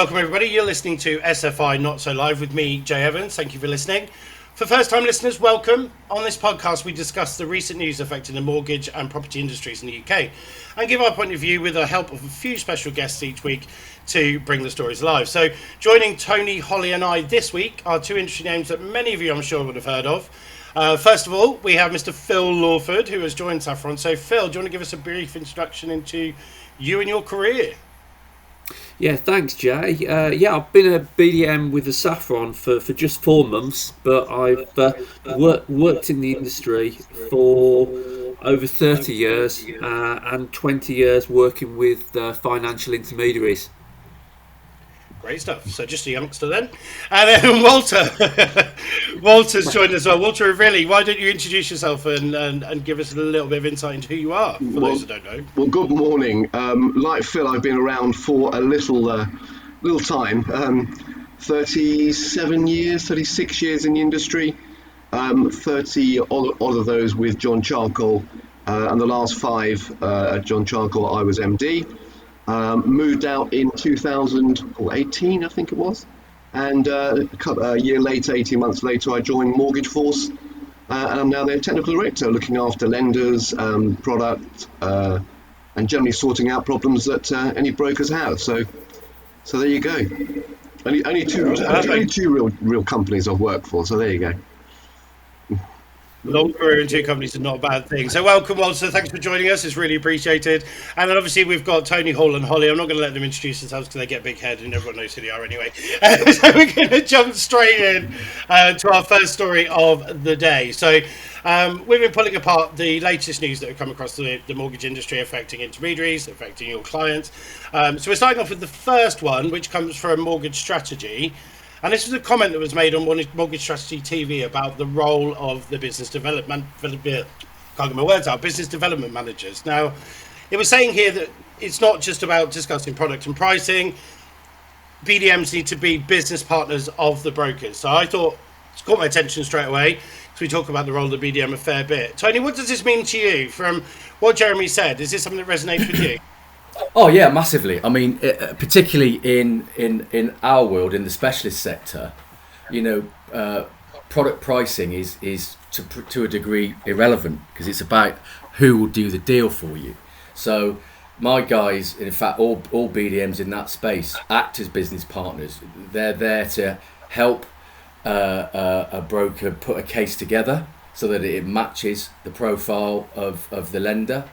Welcome everybody, you're listening to SFI Not So Live with me, Jay Evans. Thank you for listening. For first time listeners, welcome. On this podcast we discuss the recent news affecting the mortgage and property industries in the UK and give our point of view with the help of a few special guests each week to bring the stories alive. So joining Tony, Holly and I this week are two industry names that many of you I'm sure would have heard of. First of all, we have Mr. Phil Lawford, who has joined Saffron. So Phil, do you want to give us a brief introduction into you and your career? Yeah, thanks, Jay. I've been a BDM with the Saffron for just 4 months, but I've worked in the industry for over 30 years and 20 years working with financial intermediaries. Great stuff. So just a youngster then. And then Walter. Walter's joined as well. Walter Avrili, why don't you introduce yourself and give us a little bit of insight into who you are, for those who don't know. Well, good morning. Like Phil, I've been around for a little time. 37 years, 36 years in the industry. 30 odd of those with John Charcol. And the last 5 at John Charcol, I was MD. Moved out in 2018, I think it was, and a year later, 18 months later, I joined Mortgage Force, and I'm now their technical director, looking after lenders, product, and generally sorting out problems that any brokers have. So there you go. Only two real companies I've worked for. So there you go. Long career in 2 companies is not a bad thing. So welcome, Walter. Thanks for joining us. It's really appreciated. And then obviously we've got Tony, Hall and Holly. I'm not going to let them introduce themselves because they get big head and everyone knows who they are anyway. So we're going to jump straight in to our first story of the day. So we've been pulling apart the latest news that have come across the mortgage industry affecting intermediaries, affecting your clients. So we're starting off with the first one, which comes from Mortgage Strategy. And this was a comment that was made on Mortgage Strategy TV about the role of the business development managers. Now, it was saying here that it's not just about discussing product and pricing. BDMs need to be business partners of the brokers. So I thought it's caught my attention straight away because we talk about the role of the BDM a fair bit. Tony, what does this mean to you from what Jeremy said? Is this something that resonates with you? Oh yeah, massively. I mean, particularly in our world, in the specialist sector, product pricing is to a degree irrelevant because it's about who will do the deal for you. So my guys, in fact, all BDMs in that space act as business partners. They're there to help a broker put a case together so that it matches the profile of the lender.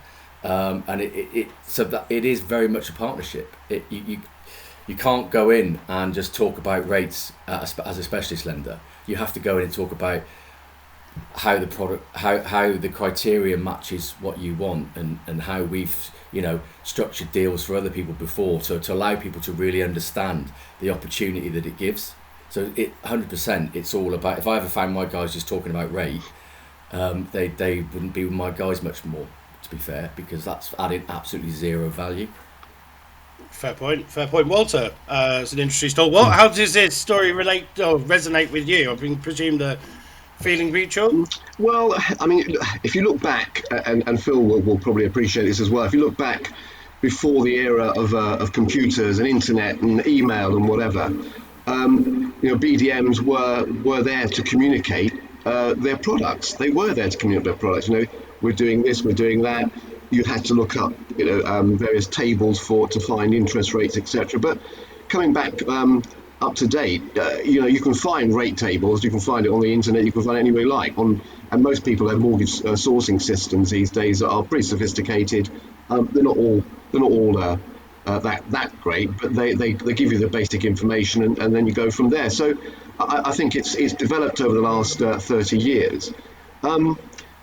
And it is very much a partnership. You can't go in and just talk about rates as a specialist lender. You have to go in and talk about how the product, how the criteria matches what you want, and how we've structured deals for other people before, so to allow people to really understand the opportunity that it gives. So 100%, it's all about. If I ever found my guys just talking about rate, they wouldn't be with my guys much more, to be fair, because that's adding absolutely zero value. Fair point. Walter, as an industry stalwart, how does this story relate or resonate with you? I presume the feeling mutual? Well, I mean, if you look back, and Phil will probably appreciate this as well, if you look back before the era of computers and internet and email and whatever, BDMs were there to communicate their products. They were there to communicate their products. We're doing this, we're doing that. You had to look up, various tables to find interest rates, etc. But coming back up to date, you can find rate tables. You can find it on the internet. You can find it anywhere you like. And most people have mortgage sourcing systems these days that are pretty sophisticated. They're not all that great, but they give you the basic information, and then you go from there. So I think it's developed over the last 30 years.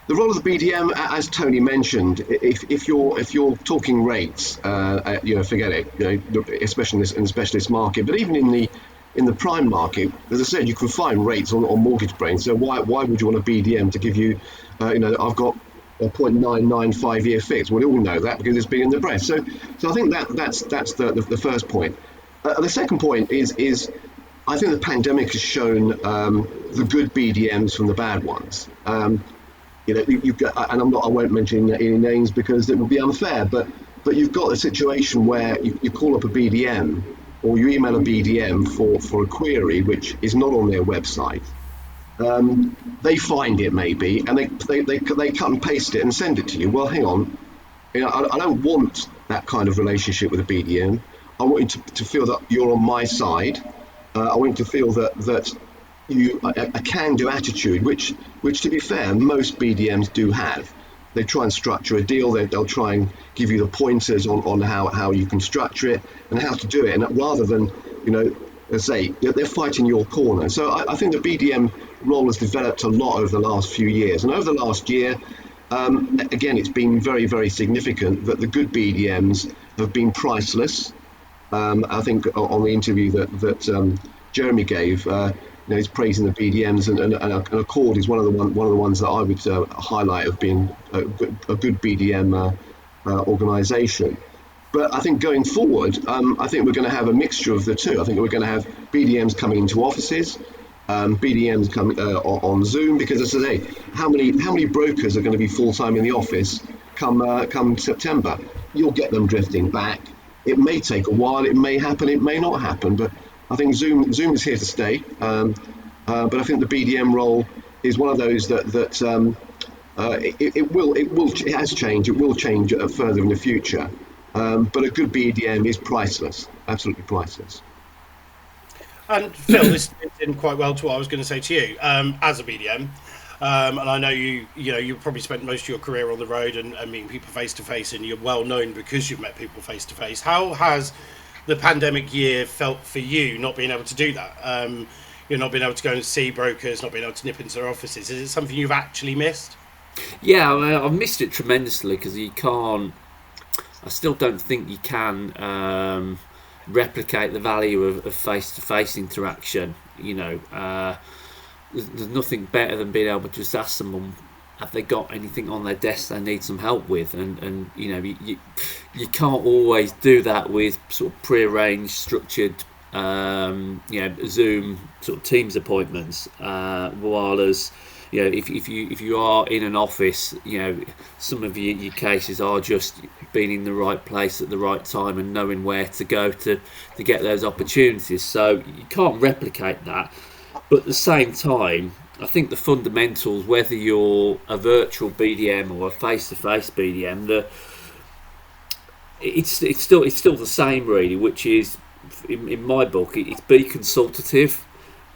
The role of the BDM, as Tony mentioned, if you're talking rates, forget it. Especially in the specialist market, but even in the prime market, as I said, you can find rates on Mortgage Brain. So why would you want a BDM to give you, I've got a 0.995 year fix? Well, we all know that because it's been in the press. So I think that's the first point. The second point is I think the pandemic has shown the good BDMs from the bad ones. You've got, and I won't mention any names because it would be unfair, but you've got a situation where you call up a BDM or you email a BDM for a query which is not on their website, they find it maybe, and they cut and paste it and send it to you. Well, hang on, I don't want that kind of relationship with a BDM. I want you to feel that you're on my side. I want you to feel that you a can-do attitude, which to be fair, most BDMs do have. They try and structure a deal. They'll try and give you the pointers on how you can structure it and how to do it. And rather than, let's say, they're fighting your corner. So I think the BDM role has developed a lot over the last few years. And over the last year, again, it's been very, very significant that the good BDMs have been priceless. I think on the interview that Jeremy gave, he's praising the BDMs, and Accord is one of the ones that I would highlight of being a good BDM organisation. But I think going forward, I think we're going to have a mixture of the two. I think we're going to have BDMs coming into offices, BDMs coming on Zoom, because as I say, how many brokers are going to be full time in the office come September? You'll get them drifting back. It may take a while, it may happen, it may not happen, but I think Zoom is here to stay. But I think the BDM role is one of those that it has changed. It will change further in the future. But a good BDM is priceless, absolutely priceless. And Phil, this fits in quite well to what I was going to say to you. As a BDM, and I know you probably spent most of your career on the road and meeting people face to face, and you're well known because you've met people face to face. How has the pandemic year felt for you, not being able to do that? You're not being able to go and see brokers, not being able to nip into their offices. Is it something you've actually missed? Yeah, I've missed it tremendously, because you can't. I still don't think you can replicate the value of face-to-face interaction. There's nothing better than being able to just ask someone, have they got anything on their desk they need some help with, and you can't always do that with sort of pre-arranged, structured Zoom sort of Teams appointments, while as if you are in an office, some of your cases are just being in the right place at the right time and knowing where to go to get those opportunities. So you can't replicate that. But at the same time, I think the fundamentals, whether you're a virtual BDM or a face-to-face BDM, it's still the same really, which is, in my book, it's be consultative,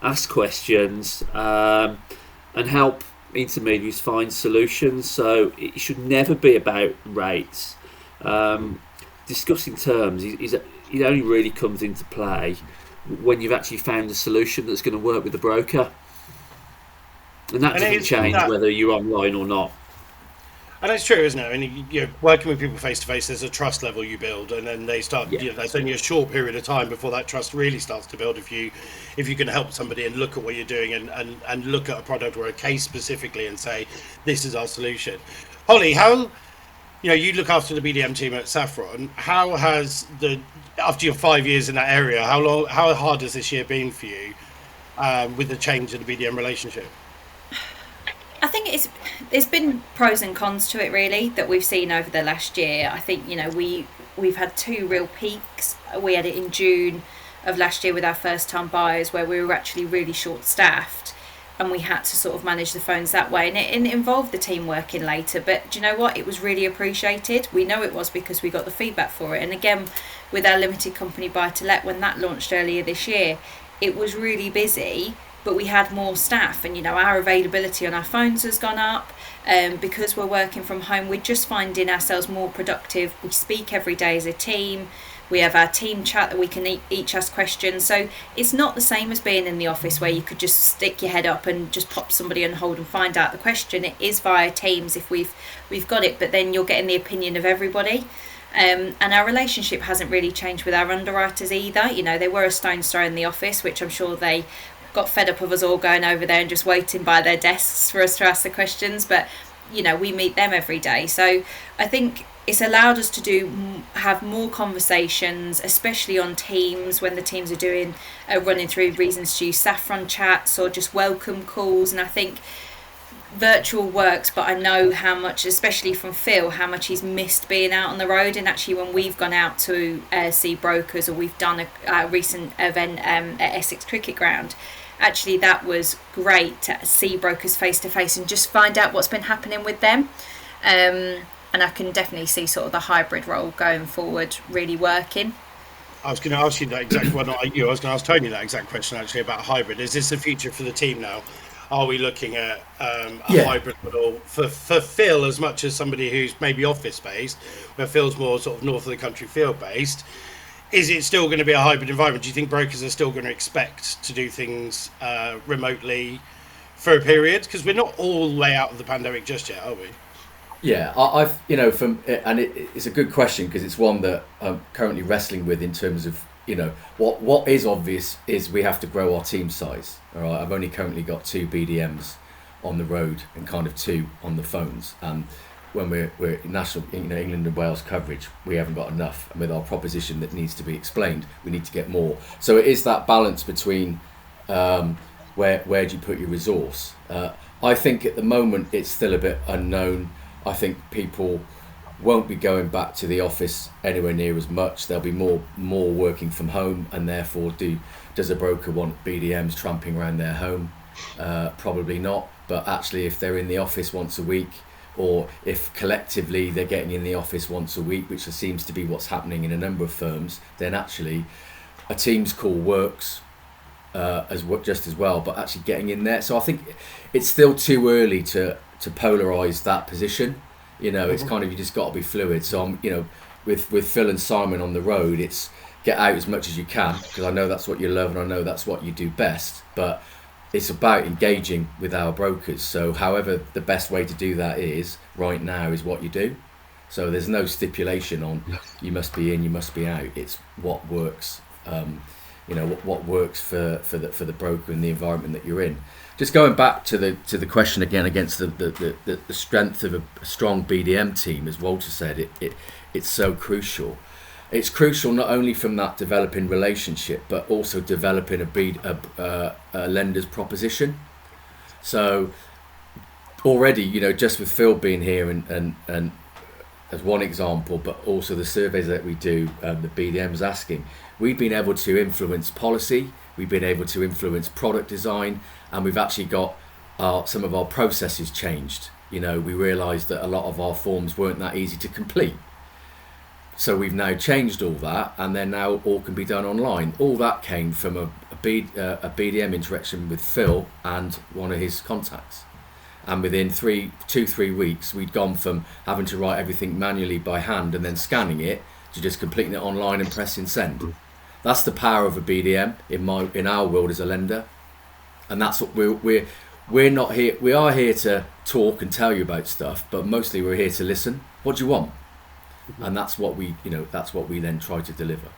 ask questions, and help intermediaries find solutions. So it should never be about rates. Discussing terms it only really comes into play when you've actually found a solution that's going to work with the broker, and that doesn't change whether you're online or not. And it's true, isn't it? And you're working with people face to face, there's a trust level you build, and then they start. There's only a short period of time before that trust really starts to build. If you can help somebody and look at what you're doing and look at a product or a case specifically and say, this is our solution. Holly, how you look after the BDM team at Saffron. How has after your 5 years in that area, how hard has this year been for you with the change in the BDM relationship? I think there's been pros and cons to it really that we've seen over the last year. I think we've had two real peaks. We had it in June of last year with our first time buyers, where we were actually really short staffed, and we had to sort of manage the phones that way, and it involved the team working later. But do you know what? It was really appreciated. We know it was, because we got the feedback for it. And again, with our limited company buy to let, when that launched earlier this year, it was really busy, but we had more staff, and our availability on our phones has gone up. Because we're working from home, we're just finding ourselves more productive. We speak every day as a team. We have our team chat that we can each ask questions. So it's not the same as being in the office where you could just stick your head up and just pop somebody on hold and find out the question. It is via Teams if we've got it, but then you're getting the opinion of everybody. And our relationship hasn't really changed with our underwriters either. They were a stone's throw in the office, which I'm sure they got fed up of us all going over there and just waiting by their desks for us to ask the questions. But we meet them every day. So I think it's allowed us to have more conversations, especially on Teams, when the teams are running through reasons to use Saffron chats or just welcome calls. And I think virtual works, but I know how much, especially from Phil, how much he's missed being out on the road. And actually, when we've gone out to see brokers, or we've done a recent event at Essex Cricket Ground, actually that was great to see brokers face to face and just find out what's been happening with them. And I can definitely see sort of the hybrid role going forward really working. I was going to ask you that exact one. I was going to ask Tony that exact question actually about hybrid. Is this the future for the team now? Are we looking at a hybrid model for Phil, as much as somebody who's maybe office based, where Phil's more sort of north of the country field based? Is it still going to be a hybrid environment? Do you think brokers are still going to expect to do things remotely for a period? Because we're not all the way out of the pandemic just yet, are we? Yeah, it's a good question, because it's one that I'm currently wrestling with in terms of, what is obvious is we have to grow our team size. All right, I've only currently got 2 BDMs on the road and kind of 2 on the phones. And when we're national, England and Wales coverage, we haven't got enough. And with our proposition that needs to be explained, we need to get more. So it is that balance between where do you put your resource. I think at the moment it's still a bit unknown. I think people won't be going back to the office anywhere near as much. There'll be more working from home, and therefore does a broker want BDMs tramping around their home? Probably not. But actually, if they're in the office once a week, or if collectively they're getting in the office once a week, which seems to be what's happening in a number of firms, then actually a Teams call works just as well. But actually getting in there, so I think it's still too early to polarise that position. It's kind of, you just got to be fluid. So I'm, with Phil and Simon on the road, it's get out as much as you can, because I know that's what you love and I know that's what you do best. But it's about engaging with our brokers. So however the best way to do that is right now is what you do. So there's no stipulation on you must be in, you must be out. It's what works. What works for the broker and the environment that you're in. Just going back to the question again against the strength of a strong BDM team, as Walter said, it's so crucial. It's crucial not only from that developing relationship, but also developing a lender's proposition. So already, just with Phil being here and as one example, but also the surveys that we do, the BDM's asking, we've been able to influence policy, we've been able to influence product design, and we've actually got some of our processes changed. We realised that a lot of our forms weren't that easy to complete. So we've now changed all that, and then now all can be done online. All that came from a BDM interaction with Phil and one of his contacts. And within 2-3 weeks, we'd gone from having to write everything manually by hand and then scanning it to just completing it online and pressing send. That's the power of a BDM in our world as a lender, and that's what we're not here. We are here to talk and tell you about stuff, but mostly we're here to listen. What do you want? And that's what we then try to deliver.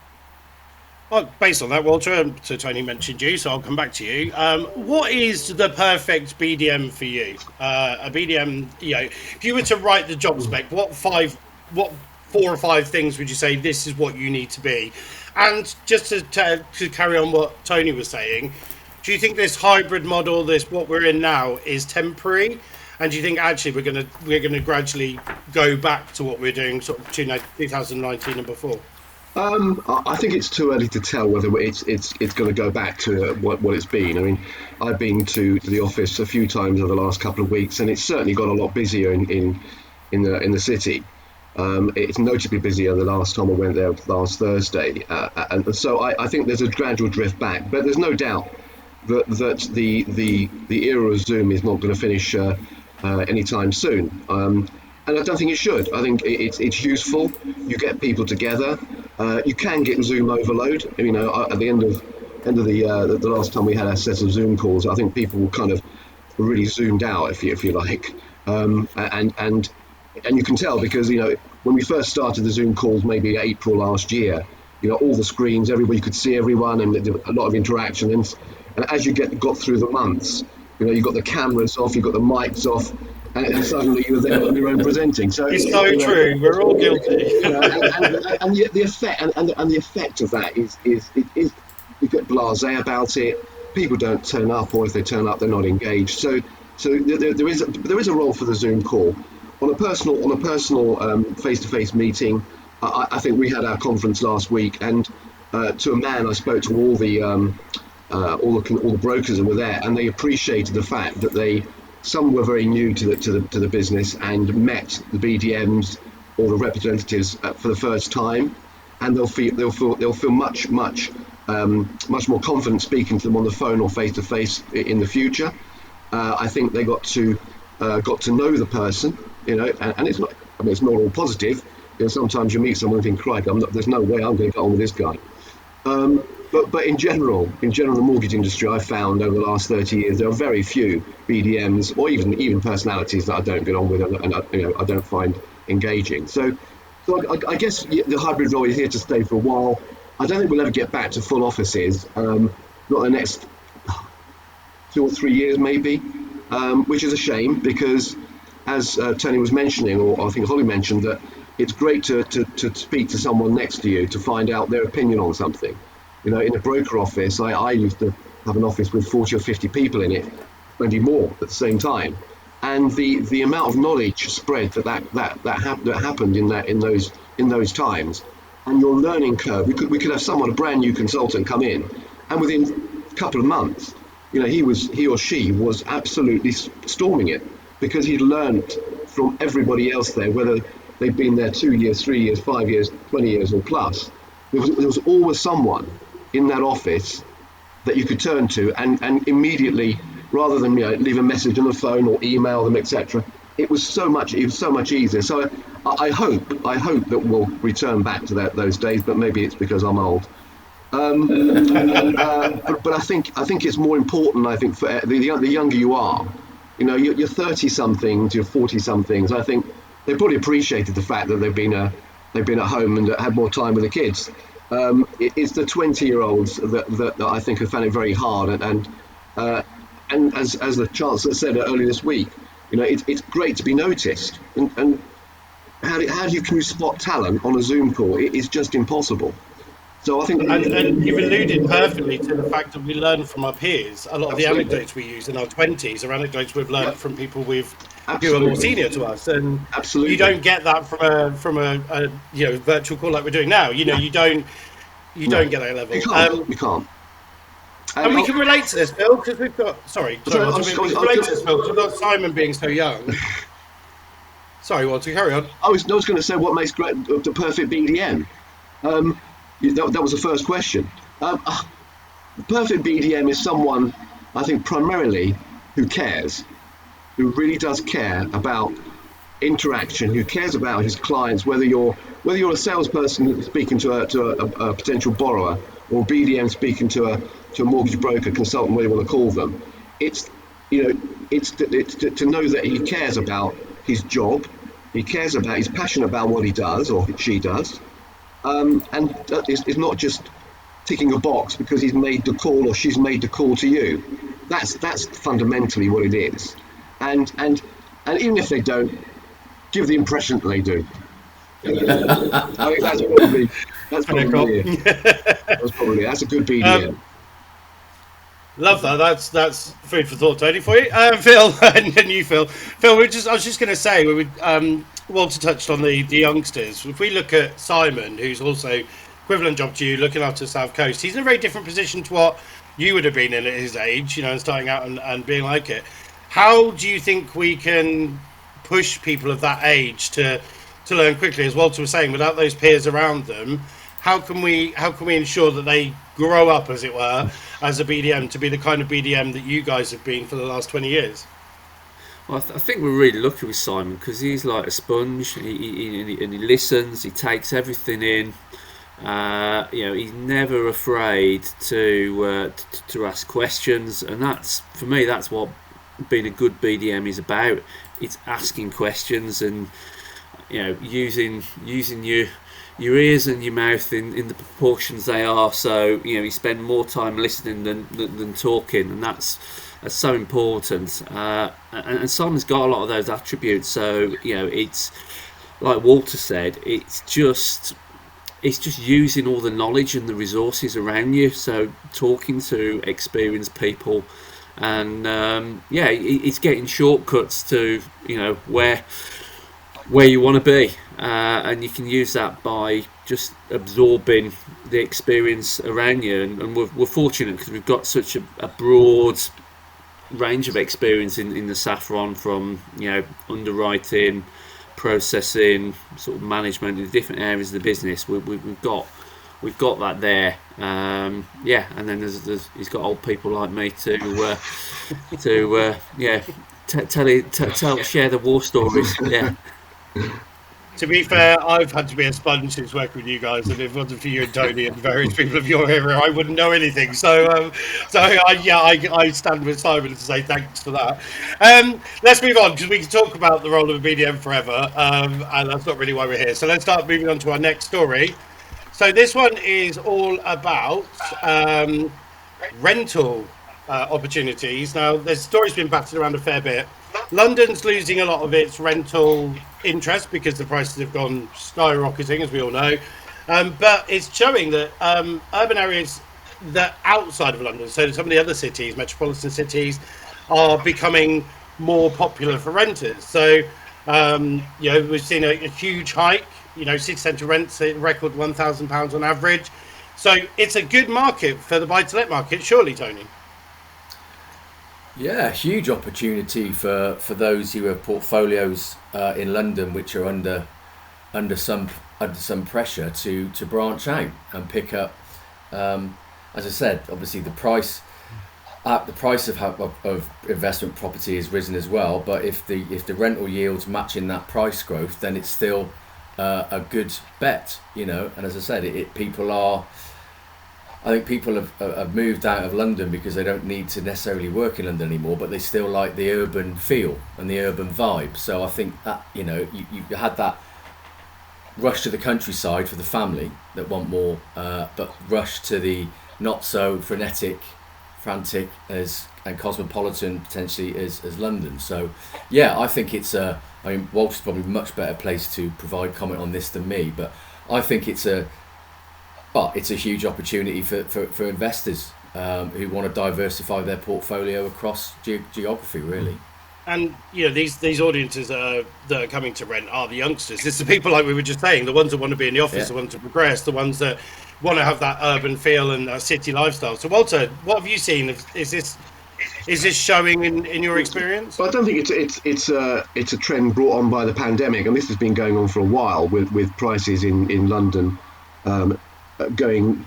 Well, based on that, Walter, so Tony mentioned you, so I'll come back to you. What is the perfect BDM for you? A BDM, if you were to write the job spec, what 4 or 5 things would you say this is what you need to be? And just to carry on what Tony was saying, do you think this hybrid model, what we're in now, is temporary? And do you think actually we're gonna gradually go back to what we're doing sort of 2019 and before? I think it's too early to tell whether it's going to go back to what it's been. I mean, I've been to the office a few times over the last couple of weeks, and it's certainly got a lot busier in the city. It's notably busier the last time I went there last Thursday, and so I think there's a gradual drift back. But there's no doubt that the era of Zoom is not going to finish anytime soon. And I don't think it should. I think it's useful. You get people together. You can get Zoom overload. At the end of the last time we had a set of Zoom calls, I think people kind of really zoomed out, if you like. And you can tell because when we first started the Zoom calls, maybe April last year, all the screens, everybody could see everyone, and a lot of interaction. And as you got through the months, you got the cameras off, you got the mics off. And suddenly you're there on your own presenting. So it's so true. We're all guilty. And the effect of that is you get blasé about it. People don't turn up, or if they turn up, they're not engaged. So So there is a role for the Zoom call. On a personal face-to-face meeting, I think we had our conference last week, and to a man, I spoke to all the brokers that were there, and they appreciated the fact that some were very new to the business and met the BDMs or the representatives for the first time, and they'll feel much more confident speaking to them on the phone or face to face in the future. I think they got to know the person, and it's not. I mean, it's not all positive. Sometimes you meet someone and think, "Crikey, there's no way I'm going to get on with this guy." But in general, the mortgage industry, I've found over the last 30 years, there are very few BDMs or even personalities that I don't get on with and I don't find engaging. So I guess the hybrid role is here to stay for a while. I don't think we'll ever get back to full offices, not the next 2 or 3 years maybe, which is a shame because, as Tony was mentioning, or I think Holly mentioned, that it's great to speak to someone next to you to find out their opinion on something. In a broker office, I used to have an office with 40 or 50 people in it, maybe more at the same time, and the amount of knowledge spread that happened in those times, and your learning curve. We could have a brand new consultant come in, and within a couple of months, he or she was absolutely storming it because he'd learned from everybody else there, whether they've been there 2 years, 3 years, 5 years, 20 years or plus. There was always someone in that office that you could turn to and immediately, rather than leave a message on the phone or email them, etc. It was so much easier. So I hope that we'll return back to those days, but maybe it's because I'm old. But I think it's more important. I think for the younger you are, you're 30-somethings, you're 40-somethings. I think they probably appreciated the fact that they've been at home and had more time with the kids. It's the 20-year-olds that I think have found it very hard, and as the Chancellor said earlier this week, it's great to be noticed. And how can you spot talent on a Zoom call? It is just impossible. So I think, and you've alluded perfectly to the fact that we learn from our peers. A lot of the anecdotes we use in our 20s are anecdotes we've learned from people who are more senior to us, and you don't get that from a virtual call like we're doing now. You don't get that level. You can't. And we can relate to this, Phil, because we've got. We can relate to this, Phil, because we've got Simon being so young. Sorry, Walter, carry on. I was going to say what makes the perfect BDM. That was the first question. The perfect BDM is someone, I think, primarily who cares, who really does care about interaction, who cares about his clients, whether you're a salesperson speaking to a potential borrower or a BDM speaking to a mortgage broker, consultant, whatever you want to call them. It's to know that he cares about his job, he's passionate about what he does or she does. And it's not just ticking a box because he's made the call or she's made the call to you. That's fundamentally what it is. And even if they don't, give the impression that they do. I think that's a good BDM. Love that. That's food for thought, Tony, for you, Phil, and you, Phil. Phil, I was just going to say, Walter touched on the youngsters. If we look at Simon, who's also equivalent job to you, looking after South Coast, he's in a very different position to what you would have been in at his age, and starting out and being like it. How do you think we can push people of that age to learn quickly? As Walter was saying, without those peers around them, how can we ensure that they grow up, as it were, as a BDM to be the kind of BDM that you guys have been for the last 20 years? Well, I think we're really lucky with Simon because he's like a sponge. He listens. He takes everything in. He's never afraid to ask questions, and that's, for me, that's what being a good BDM is about. It's asking questions and using your ears and your mouth in the proportions they are. So you spend more time listening than talking, and that's so important. And Simon's got a lot of those attributes. So it's like Walter said. It's just using all the knowledge and the resources around you. So talking to experienced people and it's getting shortcuts to where you want to be, and you can use that by just absorbing the experience around you. And we're fortunate because we've got such a broad range of experience in the Saffron, from underwriting, processing, sort of management in different areas of the business. We've got that there, and then there's he's got old people like me to share the war stories. Yeah. To be fair, I've had to be a sponge since working with you guys, and if it wasn't for you and Tony and various people of your era, I wouldn't know anything. So I stand with Simon to say thanks for that. Let's move on, because we can talk about the role of a BDM forever, and that's not really why we're here. So let's start moving on to our next story. So this one is all about rental opportunities. Now, the story's been batted around a fair bit. London's losing a lot of its rental interest because the prices have gone skyrocketing, as we all know. But it's showing that urban areas that outside of London, so some of the other cities, metropolitan cities, are becoming more popular for renters. So, we've seen a huge hike. City centre rents a record £1,000 on average. So it's a good market for the buy-to-let market, surely, Tony? Yeah, huge opportunity for those who have portfolios in London which are under some pressure to branch out and pick up. As I said, obviously the price of investment property has risen as well. But if the rental yields matching that price growth, then it's still a good bet. And as I said, I think people have moved out of London because they don't need to necessarily work in London anymore, but they still like the urban feel and the urban vibe. So I think that, you had that rush to the countryside for the family that want more, but rush to the not so frantic and cosmopolitan potentially as London. So yeah, I think it's Walter's probably a much better place to provide comment on this than me, but I think it's a huge opportunity for investors who want to diversify their portfolio across geography, really. And these audiences that are coming to rent are the youngsters. It's the people, like we were just saying, the ones that want to be in the office, the ones to progress, the ones that want to have that urban feel and that city lifestyle. So Walter, what have you seen? Is this showing in your experience? Well, I don't think it's a trend brought on by the pandemic, and this has been going on for a while with prices in London going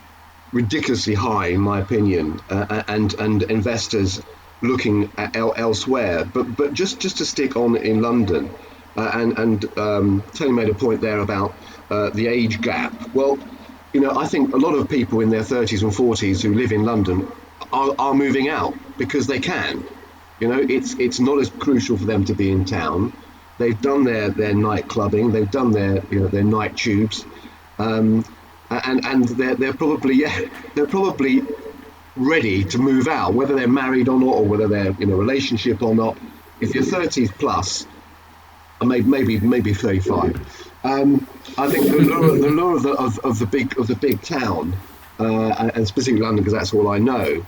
ridiculously high, in my opinion, and investors looking at elsewhere. But just to stick on in London, and Tony made a point there about the age gap. Well, I think a lot of people in their 30s and 40s who live in London are moving out because they can. It's not as crucial for them to be in town. They've done their night clubbing, they've done their night tubes, and they're probably ready to move out, whether they're married or not, or whether they're in a relationship or not. If you're 30s plus, or maybe 35, I think the lure of the big town, and specifically London, because that's all I know,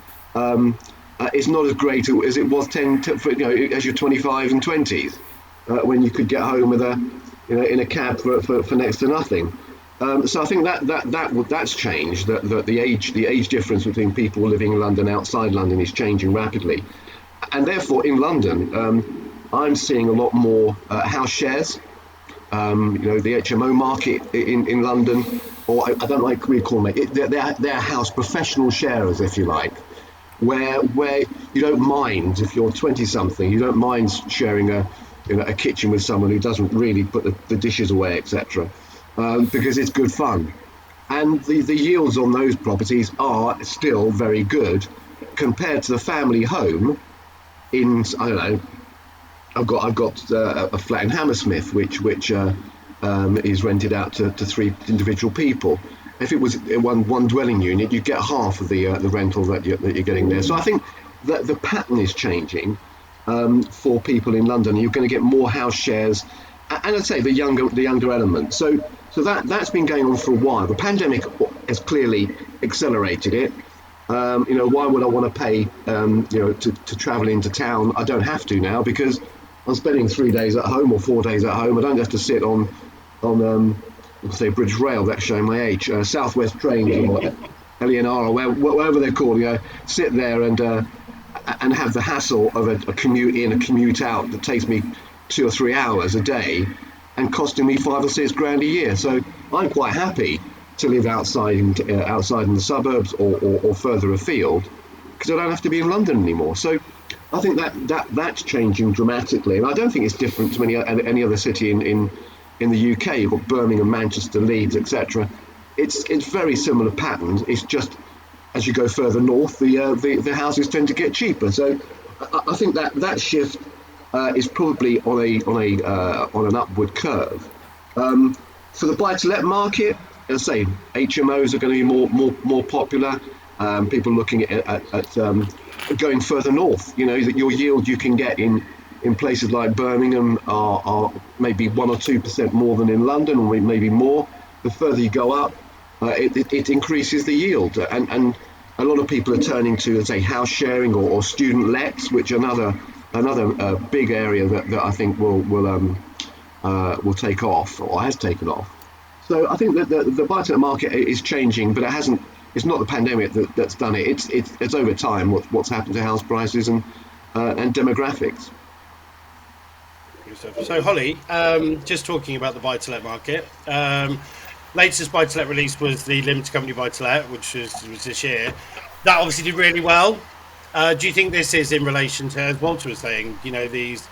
is not as great as it was as you're 25 and 20s, when you could get home with in a cab for next to nothing. So I think that's changed. That the age difference between people living in London and outside London is changing rapidly, and therefore in London, I'm seeing a lot more house shares. The HMO market in London, or I don't like we call them they're house professional sharers, if you like, where you don't mind if you're 20 something, you don't mind sharing a kitchen with someone who doesn't really put the dishes away, etc. Because it's good fun, and the yields on those properties are still very good compared to the family home. I don't know. I've got a flat in Hammersmith, which is rented out to 3 individual people. If it was one dwelling unit, you get half of the rental that you're getting there. So I think that the pattern is changing for people in London. You're going to get more house shares, and I'd say the younger element. So that's been going on for a while. The pandemic has clearly accelerated it. Why would I want to pay, to travel into town? I don't have to now because I'm spending 3 days at home or 4 days at home. I don't have to sit on say British Rail. That's showing my age. Southwest Trains or LENR or wherever they're called. Sit there and have the hassle of a commute in, a commute out that takes me 2 or 3 hours a day, and costing me 5 or 6 grand a year. So I'm quite happy to live outside in the suburbs or further afield, because I don't have to be in London anymore. So I think that's changing dramatically, and I don't think it's different to any other city in the UK. You've got Birmingham, Manchester, Leeds, etc. It's very similar patterns. It's just as you go further north, the houses tend to get cheaper. So I think that shift is probably on an upward curve. For the buy-to-let market, as I say, HMOs are going to be more popular. People looking at going further north. Your yield you can get in places like Birmingham are maybe 1 or 2% more than in London, or maybe more. The further you go up, it increases the yield, and a lot of people are turning to, let's say, house sharing or student lets, which are another big area that I think will take off, or has taken off. So I think that the buy-to-let market is changing, but it's not the pandemic that's done it. It's over time what's happened to house prices and demographics. So Holly, just talking about the buy-to-let market, latest buy-to-let release was the limited company buy-to-let, which was this year. That obviously did really well. Do you think this is in relation to, as Walter was saying, these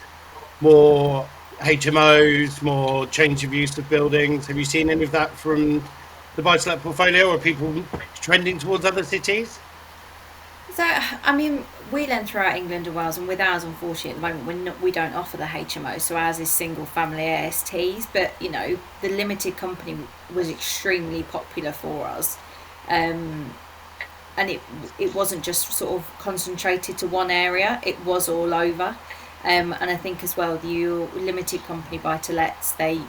more HMOs, more change of use of buildings? Have you seen any of that from the buy-to-let portfolio, or people trending towards other cities? So, we lend throughout England and Wales, and with ours, unfortunately, at the moment, we don't offer the HMO, so ours is single-family ASTs, but, the limited company was extremely popular for us. And it wasn't just sort of concentrated to one area, it was all over. And I think as well, the limited company buy-to-lets, they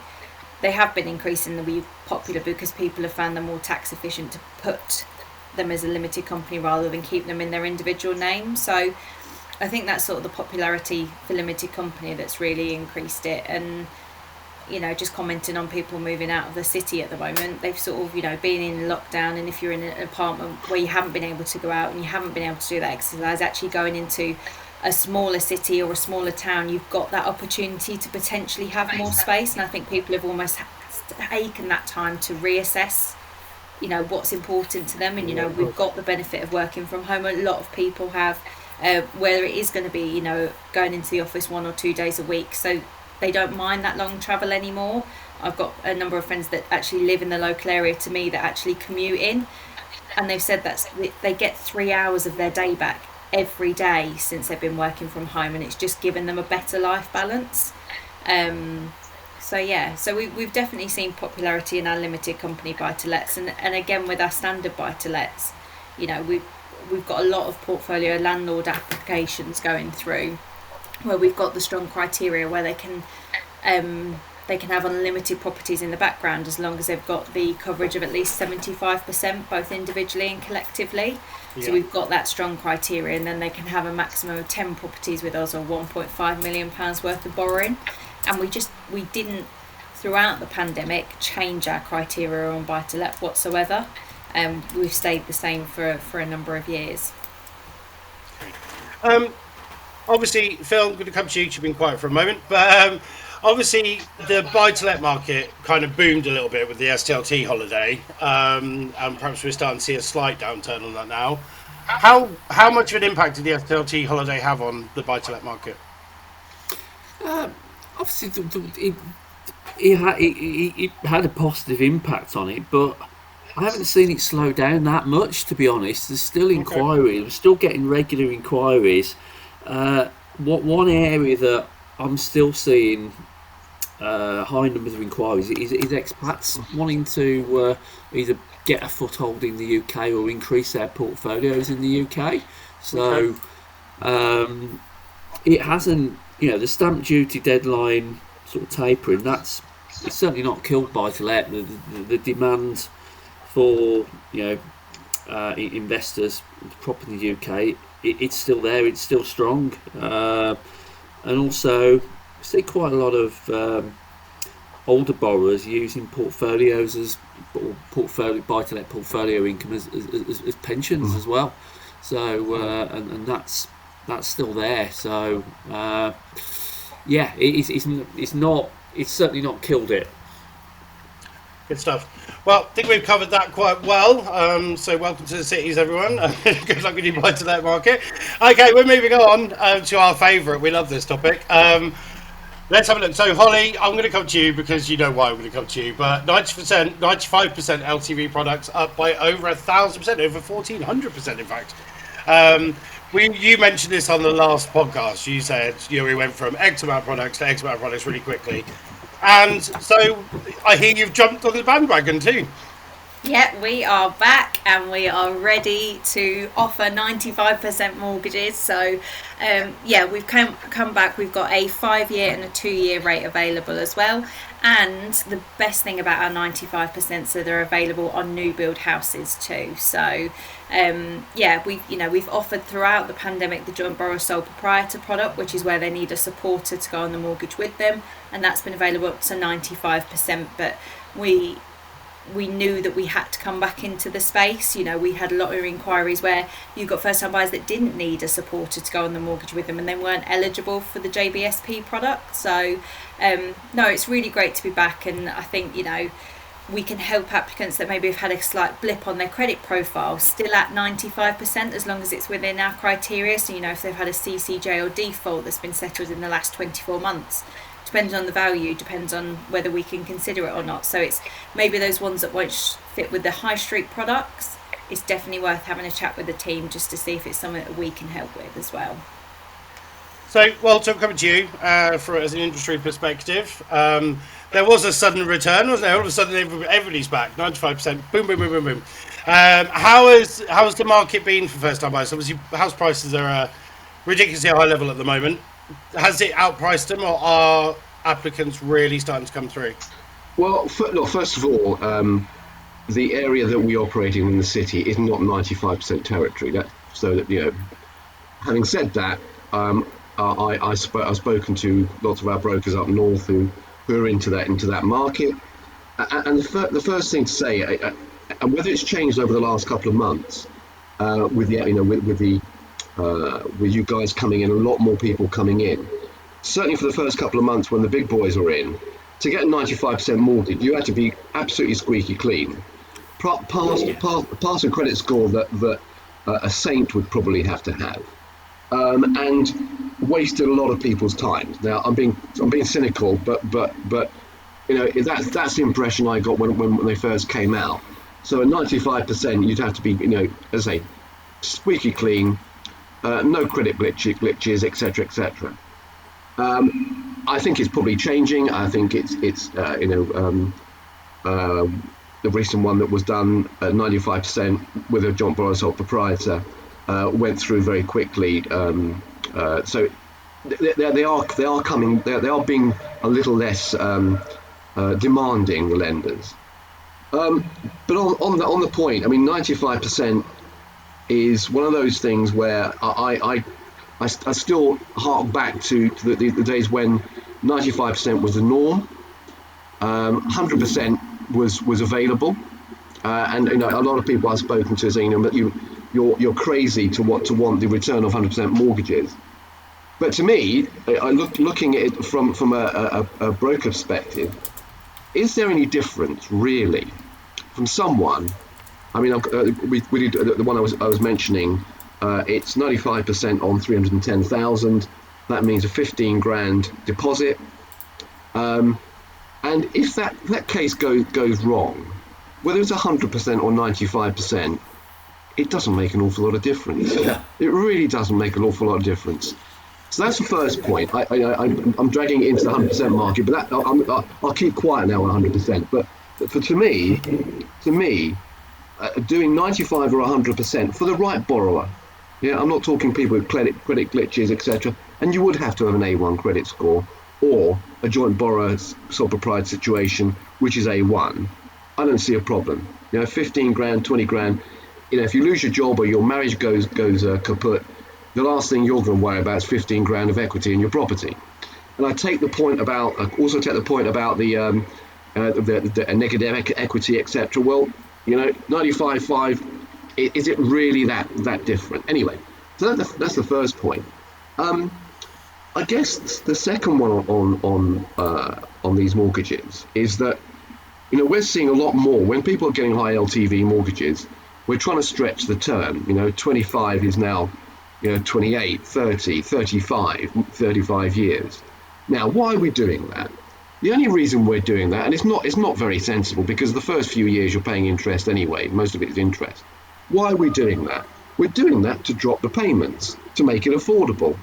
have been increasingly popular because people have found them more tax efficient to put them as a limited company rather than keep them in their individual name. So I think that's sort of the popularity for limited company that's really increased it. And just commenting on people moving out of the city at the moment, they've sort of been in lockdown, and if you're in an apartment where you haven't been able to go out and you haven't been able to do that exercise, actually going into a smaller city or a smaller town, you've got that opportunity to potentially have more space. And I think people have almost taken that time to reassess what's important to them, and we've got the benefit of working from home. A lot of people have, whether it is going to be going into the office 1 or 2 days a week, so they don't mind that long travel anymore. I've got a number of friends that actually live in the local area to me that actually commute in, and they've said that they get 3 hours of their day back every day since they've been working from home, and it's just given them a better life balance. So we've definitely seen popularity in our limited company buy-to-lets, and again with our standard buy-to-lets, we've got a lot of portfolio landlord applications going through where we've got the strong criteria where they can have unlimited properties in the background as long as they've got the coverage of at least 75%, both individually and collectively. Yeah. So we've got that strong criteria, and then they can have a maximum of 10 properties with us, or £1.5 million worth of borrowing. And we didn't, throughout the pandemic, change our criteria on buy-to-let whatsoever. We've stayed the same for a number of years. Obviously, Phil, I'm going to come to you. You've been quiet for a moment, but obviously the buy-to-let market kind of boomed a little bit with the STLT holiday, and perhaps we're starting to see a slight downturn on that now. How much of an impact did the STLT holiday have on the buy-to-let market? Obviously, it had a positive impact on it, but I haven't seen it slow down that much, to be honest. There's still inquiries. We're still getting regular inquiries. One area that I'm still seeing high numbers of inquiries is expats wanting to either get a foothold in the UK or increase their portfolios in the UK. So it hasn't, the stamp duty deadline sort of tapering, it's certainly not killed buy-to-let. The demand for investors, property in the UK, it's still there, it's still strong, and also see quite a lot of older borrowers using portfolios as buy-to-let portfolio income as pensions as well. So and that's still there. So yeah, it's certainly not killed it. Good stuff. Well, I think we've covered that quite well. So welcome to the cities, everyone. Good luck with your buy-to-let market. Okay, we're moving on to our favourite. We love this topic. Let's have a look. So, Holly, I'm going to come to you because you know why I'm going to come to you. But 90%, 95% LTV products up by over 1,000%, over 1,400%, in fact. You mentioned this on the last podcast. You said we went from X amount of products to X amount of products really quickly. And so I hear you've jumped on the bandwagon too. Yeah, we are back and we are ready to offer 95% mortgages. So, we've come back. We've got a 5-year and a 2-year rate available as well. And the best thing about our 95%, so they're available on new build houses too. So, we've offered throughout the pandemic the joint borrower sole proprietor product, which is where they need a supporter to go on the mortgage with them, and that's been available up to 95%. But we knew that we had to come back into the space. We had a lot of inquiries where you've got first time buyers that didn't need a supporter to go on the mortgage with them and they weren't eligible for the JBSP product. So no, it's really great to be back, and I think we can help applicants that maybe have had a slight blip on their credit profile still at 95% as long as it's within our criteria. So if they've had a CCJ or default that's been settled in the last 24 months, depends on the value, depends on whether we can consider it or not. So it's maybe those ones that won't fit with the high street products. It's definitely worth having a chat with the team just to see if it's something that we can help with as well. So, Tom, coming to you as an industry perspective, there was a sudden return, wasn't there? All of a sudden, everybody's back, 95%, boom, boom, boom, boom, boom. How has the market been for first-time buyers? Obviously, house prices are ridiculously high level at the moment. Has it outpriced them, or are applicants really starting to come through? Well, first of all, the area that we operate in the city is not 95% territory. Having said that, I've spoken to lots of our brokers up north who are into that market. And the first thing to say, and whether it's changed over the last couple of months, with you guys coming in, a lot more people coming in. Certainly for the first couple of months when the big boys were in, to get a 95% mortgage, you had to be absolutely squeaky clean. Pass a credit score that a saint would probably have to have, and wasted a lot of people's time. Now I'm being cynical, but that's the impression I got when they first came out. So at 95%, you'd have to be, as I say, squeaky clean. No credit glitches, etc., etc. I think it's probably changing. I think it's the recent one that was done at 95% with a joint borrower sole proprietor went through very quickly. So they are coming. They are being a little less demanding, the lenders. But on the point, 95%. Is one of those things where I still hark back to the days when 95% was the norm, 100% was available, and a lot of people I've spoken to saying that you're crazy to want the return of 100% mortgages. But to me, looking at it from a broker perspective, is there any difference really from someone? We did the one I was mentioning. It's 95% on 310,000. That means a 15 grand deposit. And if that case goes wrong, whether it's 100% or 95%, it doesn't make an awful lot of difference. Yeah. It really doesn't make an awful lot of difference. So that's the first point. I'm dragging it into the 100% market, but I'll keep quiet now on 100%. But to me. Doing 95 or 100% for the right borrower. Yeah, I'm not talking people with credit glitches, etc. And you would have to have an A1 credit score or a joint borrower sole proprietor situation, which is A1. I don't see a problem. 15 grand, 20 grand. if you lose your job or your marriage goes kaput, the last thing you're going to worry about is 15 grand of equity in your property. And I also take the point about the negative equity, etc. Well, 95.5, is it really that different? Anyway, so that's the first point. I guess the second one on these mortgages is that we're seeing a lot more when people are getting high LTV mortgages. We're trying to stretch the term. 25 is now 28, 30, 35 years. Now, why are we doing that? The only reason we're doing that, and it's not very sensible, because the first few years you're paying interest anyway, most of it is interest. Why are we doing that? We're doing that to drop the payments, to make it affordable,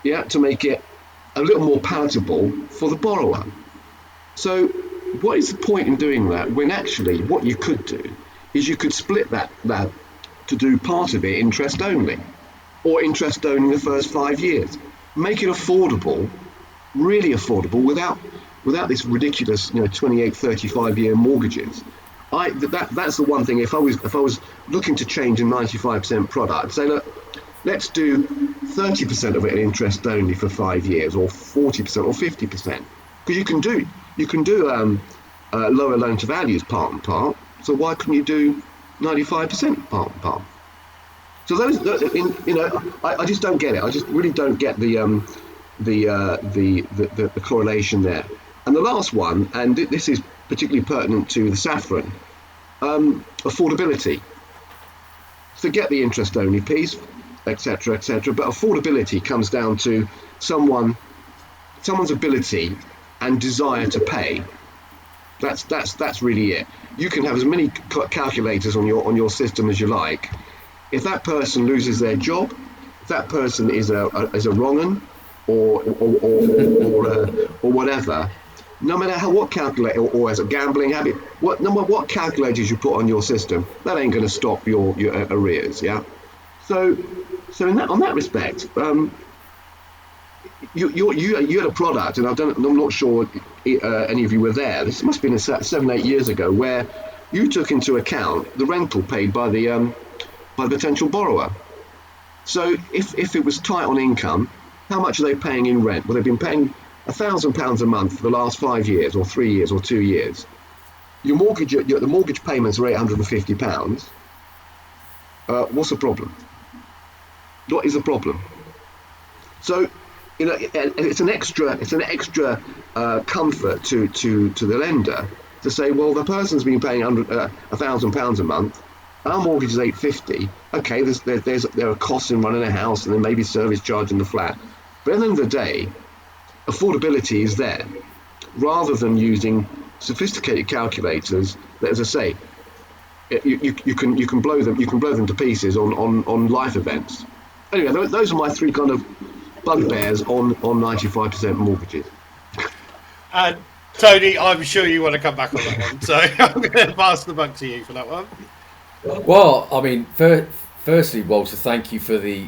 to make it a little more palatable for the borrower. So what is the point in doing that when actually what you could do is you could split that to do part of it interest only, or interest only in the first 5 years. Make it affordable, really affordable, without this ridiculous 28, 35 year mortgages. That's the one thing. If I was looking to change a 95% product, I'd say, look, let's do 30% of it in interest only for 5 years, or 40% or 50%, because you can do lower loan to values part and part. So why couldn't you do 95% part and part? So those, I just don't get it. I just really don't get the correlation there. And the last one, and this is particularly pertinent to the Saffron, affordability. Forget the interest only piece, etc., but affordability comes down to someone's ability and desire to pay. That's really it. You can have as many calculators on your system as you like. If that person loses their job, if that person is a wrong 'un, or whatever, no matter what calculator, or as a gambling habit, no matter what calculators you put on your system, that ain't going to stop your arrears. Yeah. So on that respect, you had a product, and I'm not sure any of you were there. This must have been 7-8 years ago, where you took into account the rental paid by the potential borrower. So if it was tight on income, how much are they paying in rent? Well, they've been paying £1,000 a month for the last 5 years, or 3 years, or 2 years. The mortgage payments are £850. What's the problem? What is the problem? So, it's an extra comfort to the lender to say, well, the person's been paying £1,000 a month. Our mortgage is £850. Okay, there are costs in running a house, and there may be service charge in the flat. But at the end of the day, affordability is there, rather than using sophisticated calculators that, as I say, you can blow them to pieces on life events. Anyway, those are my three kind of bugbears on 95% mortgages. And Tony, I'm sure you want to come back on that one, so I'm going to pass the buck to you for that one. Well, I mean, firstly, Walter, thank you for the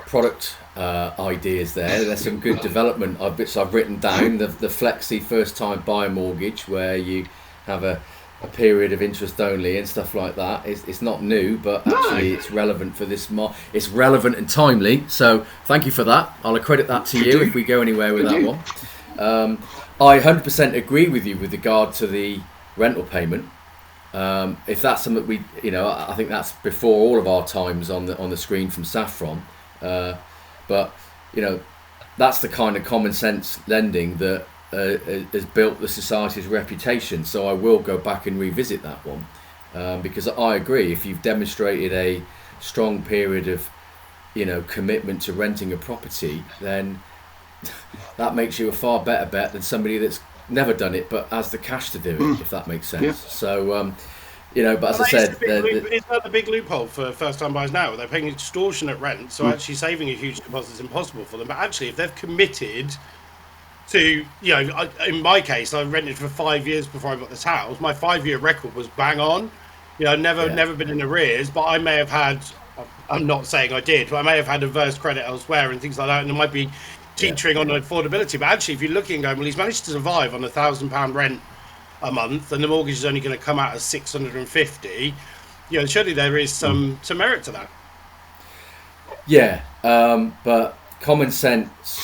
product ideas there. There's some good development bits I've written down. The flexi first-time buyer mortgage, where you have a period of interest only and stuff like that. It's not new, but actually it's relevant for this. It's relevant and timely. So thank you for that. I'll accredit that to you if we go anywhere with that one. I 100% agree with you with regard to the rental payment. If that's something I think that's before all of our times on the screen from Saffron. But that's the kind of common sense lending that has built the society's reputation. So I will go back and revisit that one, because I agree. If you've demonstrated a strong period of commitment to renting a property, then that makes you a far better bet than somebody that's never done it but has the cash to do it, if that makes sense. Yeah. So but as I said, is that the big loophole for first-time buyers now? They're paying extortionate rent, so actually saving a huge deposit is impossible for them. But actually, if they've committed to, in my case, I rented for 5 years before I got this house. My 5-year record was bang on. Never been in arrears, but I may have had. I'm not saying I did, but I may have had adverse credit elsewhere and things like that, and it might be teetering on affordability. But actually, if you're looking and going, well, he's managed to survive on £1,000 rent a month, and the mortgage is only going to come out as 650. surely there is some merit to that. Yeah, but common sense.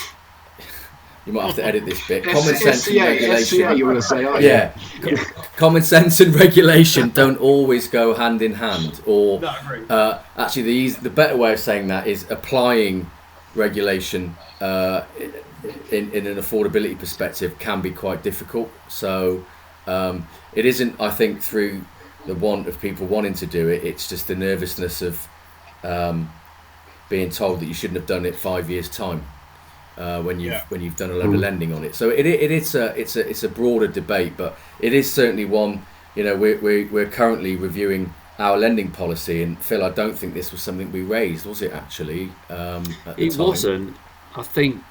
You might have to edit this bit. Common sense and regulation. SCA, you want to say, oh, yeah. Common sense and regulation don't always go hand in hand. Or actually, the better way of saying that is applying regulation in an affordability perspective can be quite difficult. So it isn't, I think, through the want of people wanting to do it. It's just the nervousness of being told that you shouldn't have done it 5 years' time. When you've done a load of lending on it, so it's a broader debate, but it is certainly one. We're currently reviewing our lending policy, and Phil, I don't think this was something we raised, was it? Actually, it wasn't. I think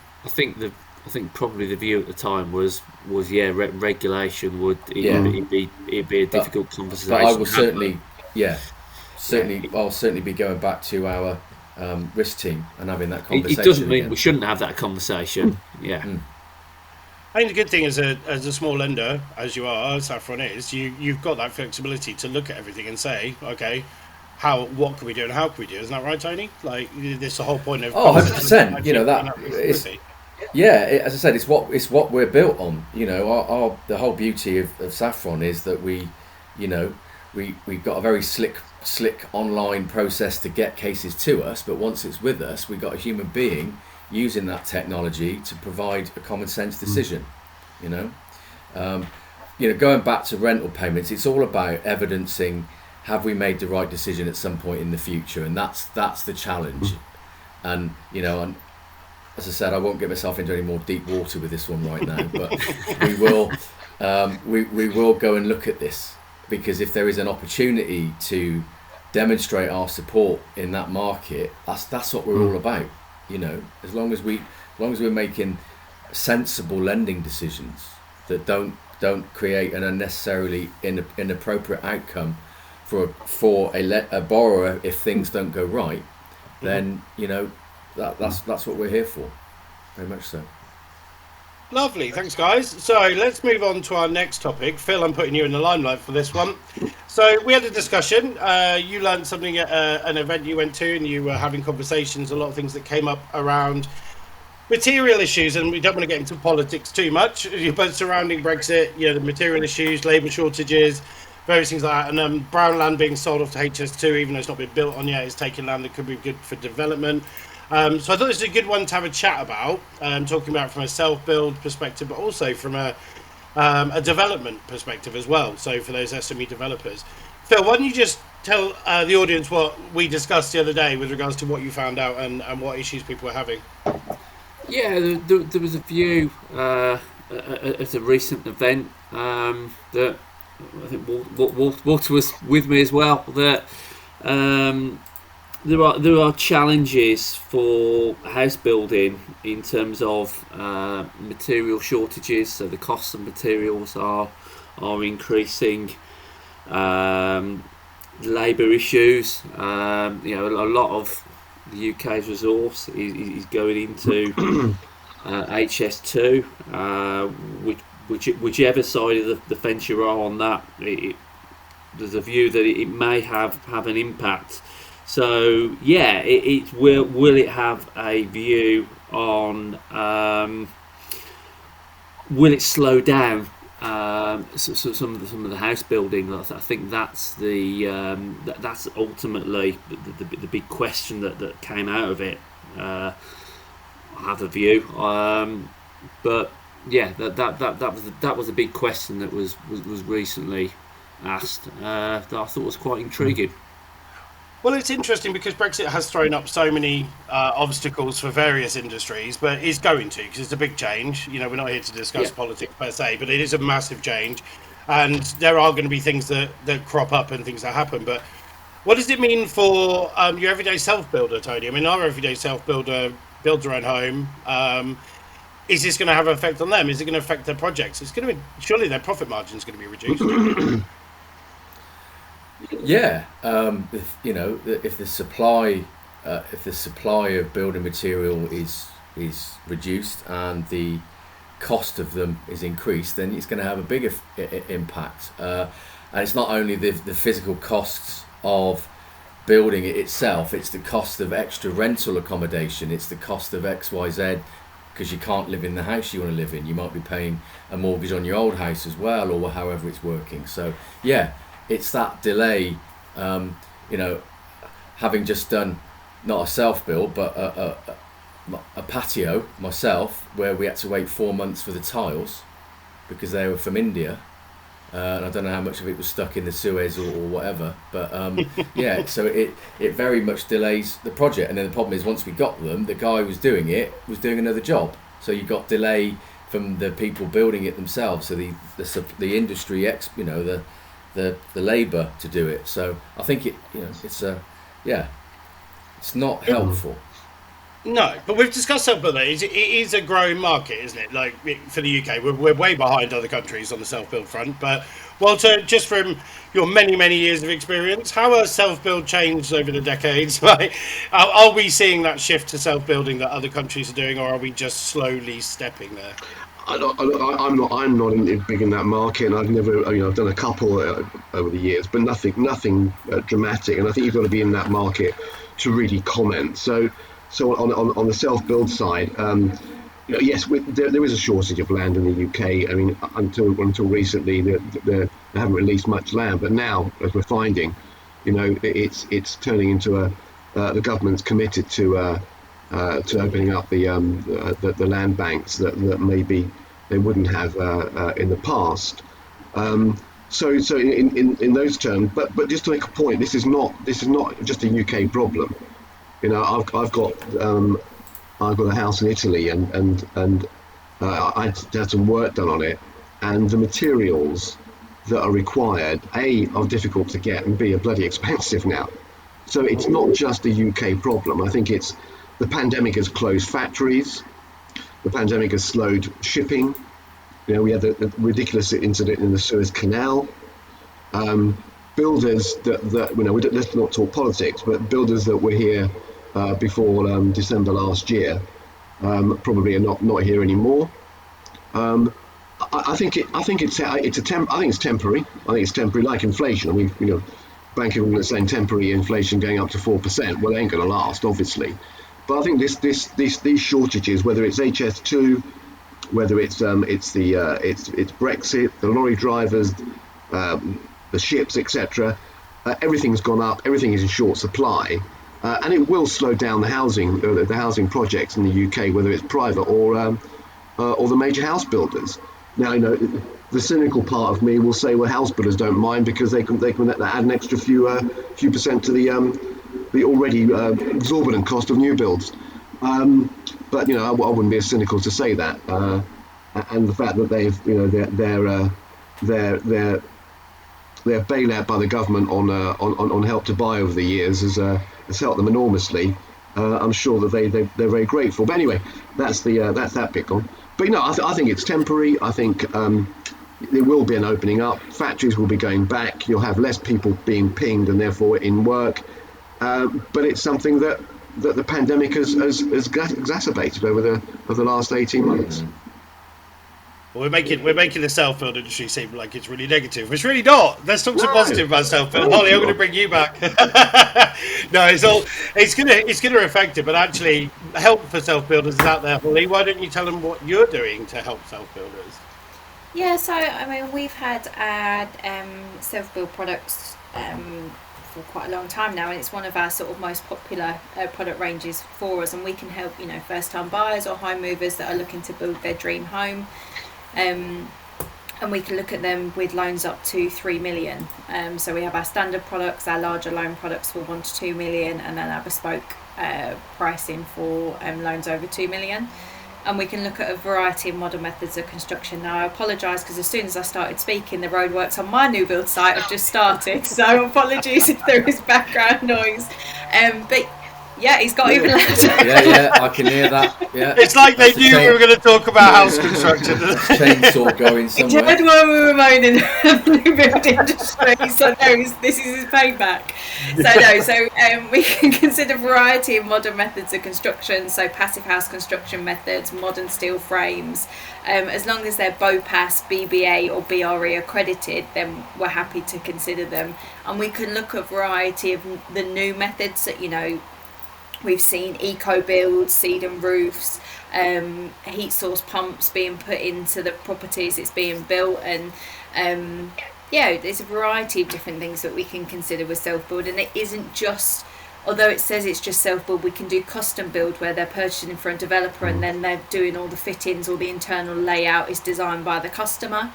probably the view at the time was regulation would it'd be a difficult conversation. But I will certainly I'll certainly be going back to our risk team and having that conversation. It doesn't mean again. We shouldn't have that conversation. I think the good thing as a small lender, as you are, Saffron is, you've got that flexibility to look at everything and say, okay, what can we do and how can we do? Isn't that right, Tony? Like, this is the whole point of 100%. That is, as I said, it's what we're built on. The whole beauty of Saffron is that we've got a very slick online process to get cases to us, but once it's with us, we've got a human being using that technology to provide a common sense decision. Going back to rental payments, it's all about evidencing, have we made the right decision at some point in the future, and that's the challenge. And as I said, I won't get myself into any more deep water with this one right now, but we will go and look at this, because if there is an opportunity to demonstrate our support in that market, that's what we're all about. As long as we're making sensible lending decisions that don't create an unnecessarily inappropriate outcome for a borrower if things don't go right, then that's what we're here for, very much so. Lovely, thanks guys. So let's move on to our next topic. Phil, I'm putting you in the limelight for this one. So we had a discussion. You learned something at an event you went to, and you were having conversations, a lot of things that came up around material issues, and we don't want to get into politics too much, but surrounding Brexit, the material issues, labour shortages, various things like that, and brown land being sold off to HS2, even though it's not been built on yet, it's taking land that could be good for development. So I thought this was a good one to have a chat about, talking about from a self-build perspective, but also from a development perspective as well. So for those SME developers, Phil, why don't you just tell the audience what we discussed the other day with regards to what you found out and what issues people were having? Yeah, there was a view at a recent event that I think Walter was with me as well, that there are challenges for house building in terms of material shortages. So the costs of materials are increasing. Labour issues. A lot of the UK's resource is going into HS2. Whichever side of the fence you are on that, there's a view that it may have an impact. So will it have a view on will it slow down some of the house building? I think that's that's ultimately the big question that came out of it. I have a view, but yeah, that was a big question that was recently asked, that I thought was quite intriguing. Well, it's interesting because Brexit has thrown up so many obstacles for various industries, but is going to, because it's a big change. We're not here to discuss politics per se, but it is a massive change, and there are going to be things that crop up and things that happen. But what does it mean for your everyday self-builder, Tony? I mean, our everyday self-builder builds their own home. Is this going to have an effect on them? Is it going to affect their projects? It's going to be, surely their profit margin is going to be reduced. Yeah, if the supply of building material is reduced and the cost of them is increased, then it's going to have a bigger impact. And it's not only the physical costs of building it itself. It's the cost of extra rental accommodation. It's the cost of XYZ, because you can't live in the house you want to live in. You might be paying a mortgage on your old house as well, or however it's working. So yeah, it's that delay. Having just done not a self-build but a patio myself, where we had to wait 4 months for the tiles because they were from India, and I don't know how much of it was stuck in the Suez or whatever, but so it very much delays the project. And then the problem is, once we got them, the guy who was doing it was doing another job, so you got delay from the people building it themselves, so the industry the labour to do it. So I think it's not helpful. No, but we've discussed self-build. It is a growing market, isn't it? Like for the UK, we're way behind other countries on the self-build front. But Walter, just from your many years of experience, how has self-build changed over the decades? Like, are we seeing that shift to self-building that other countries are doing, or are we just slowly stepping there? I'm not big in that market, and I've done a couple over the years, but nothing dramatic. And I think you've got to be in that market to really comment. So on the self-build side, yes, there is a shortage of land in the UK. I mean, until recently, they haven't released much land, but now, as we're finding, it's turning into the government's committed to opening up the land banks that maybe they wouldn't have in the past. So in those terms, but just to make a point, this is not just a UK problem. I've got a house in Italy, and I had some work done on it, and the materials that are required, A, are difficult to get, and B, are bloody expensive now. So it's not just a UK problem. I think it's the pandemic has closed factories. The pandemic has slowed shipping. We had the ridiculous incident in the Suez Canal. Builders let's not talk politics, but builders that were here before December last year probably are not here anymore. I think it's temporary. I think it's temporary, like inflation. I mean, Bank of England is saying temporary inflation going up to 4%. Well, it ain't going to last, obviously. But I think these shortages, whether it's HS2, whether it's Brexit, the lorry drivers, the ships, etc., everything's gone up. Everything is in short supply, and it will slow down the housing projects in the UK, whether it's private or the major house builders. Now, the cynical part of me will say, well, house builders don't mind because they can add an extra few percent to the already exorbitant cost of new builds. But I wouldn't be as cynical to say that. And the fact that their bailout by the government on Help to Buy over the years has helped them enormously. I'm sure that they're very grateful. But anyway, that's that bit gone. But I think it's temporary. I think there will be an opening up. Factories will be going back. You'll have less people being pinged and therefore in work. But it's something that the pandemic has exacerbated over the last 18 months. Well, we're making the self-build industry seem like it's really negative. It's really not. Let's talk some positive about self-build. Holly, I'm going to bring you back. No, it's going to affect it, but actually, help for self-builders is out there. Holly, why don't you tell them what you're doing to help self-builders? Yeah, so I mean, we've had self-build products for quite a long time now, and it's one of our sort of most popular product ranges for us, and we can help first-time buyers or home movers that are looking to build their dream home. And we can look at them with loans up to 3 million. So we have our standard products, our larger loan products for 1 to 2 million, and then our bespoke pricing for loans over 2 million. And we can look at a variety of modern methods of construction. Now, I apologise because as soon as I started speaking, the roadworks on my new build site have just started. So apologies if there is background noise. But Yeah, he's got even louder. Yeah, I can hear that. Yeah, It's like they knew we were going to talk about house construction. chainsaw going somewhere. Heard when we were moaning the blue build industry, so no, this is his payback. So we can consider a variety of modern methods of construction, so passive house construction methods, modern steel frames. As long as they're BOPAS, BBA or BRE accredited, then we're happy to consider them. And we can look at a variety of the new methods that, we've seen eco builds, seed and roofs, heat source pumps being put into the properties it's being built, and there's a variety of different things that we can consider with self-build. And it isn't just, although it says it's just self-build, we can do custom build where they're purchasing for a developer and then they're doing all the fittings, all the internal layout is designed by the customer.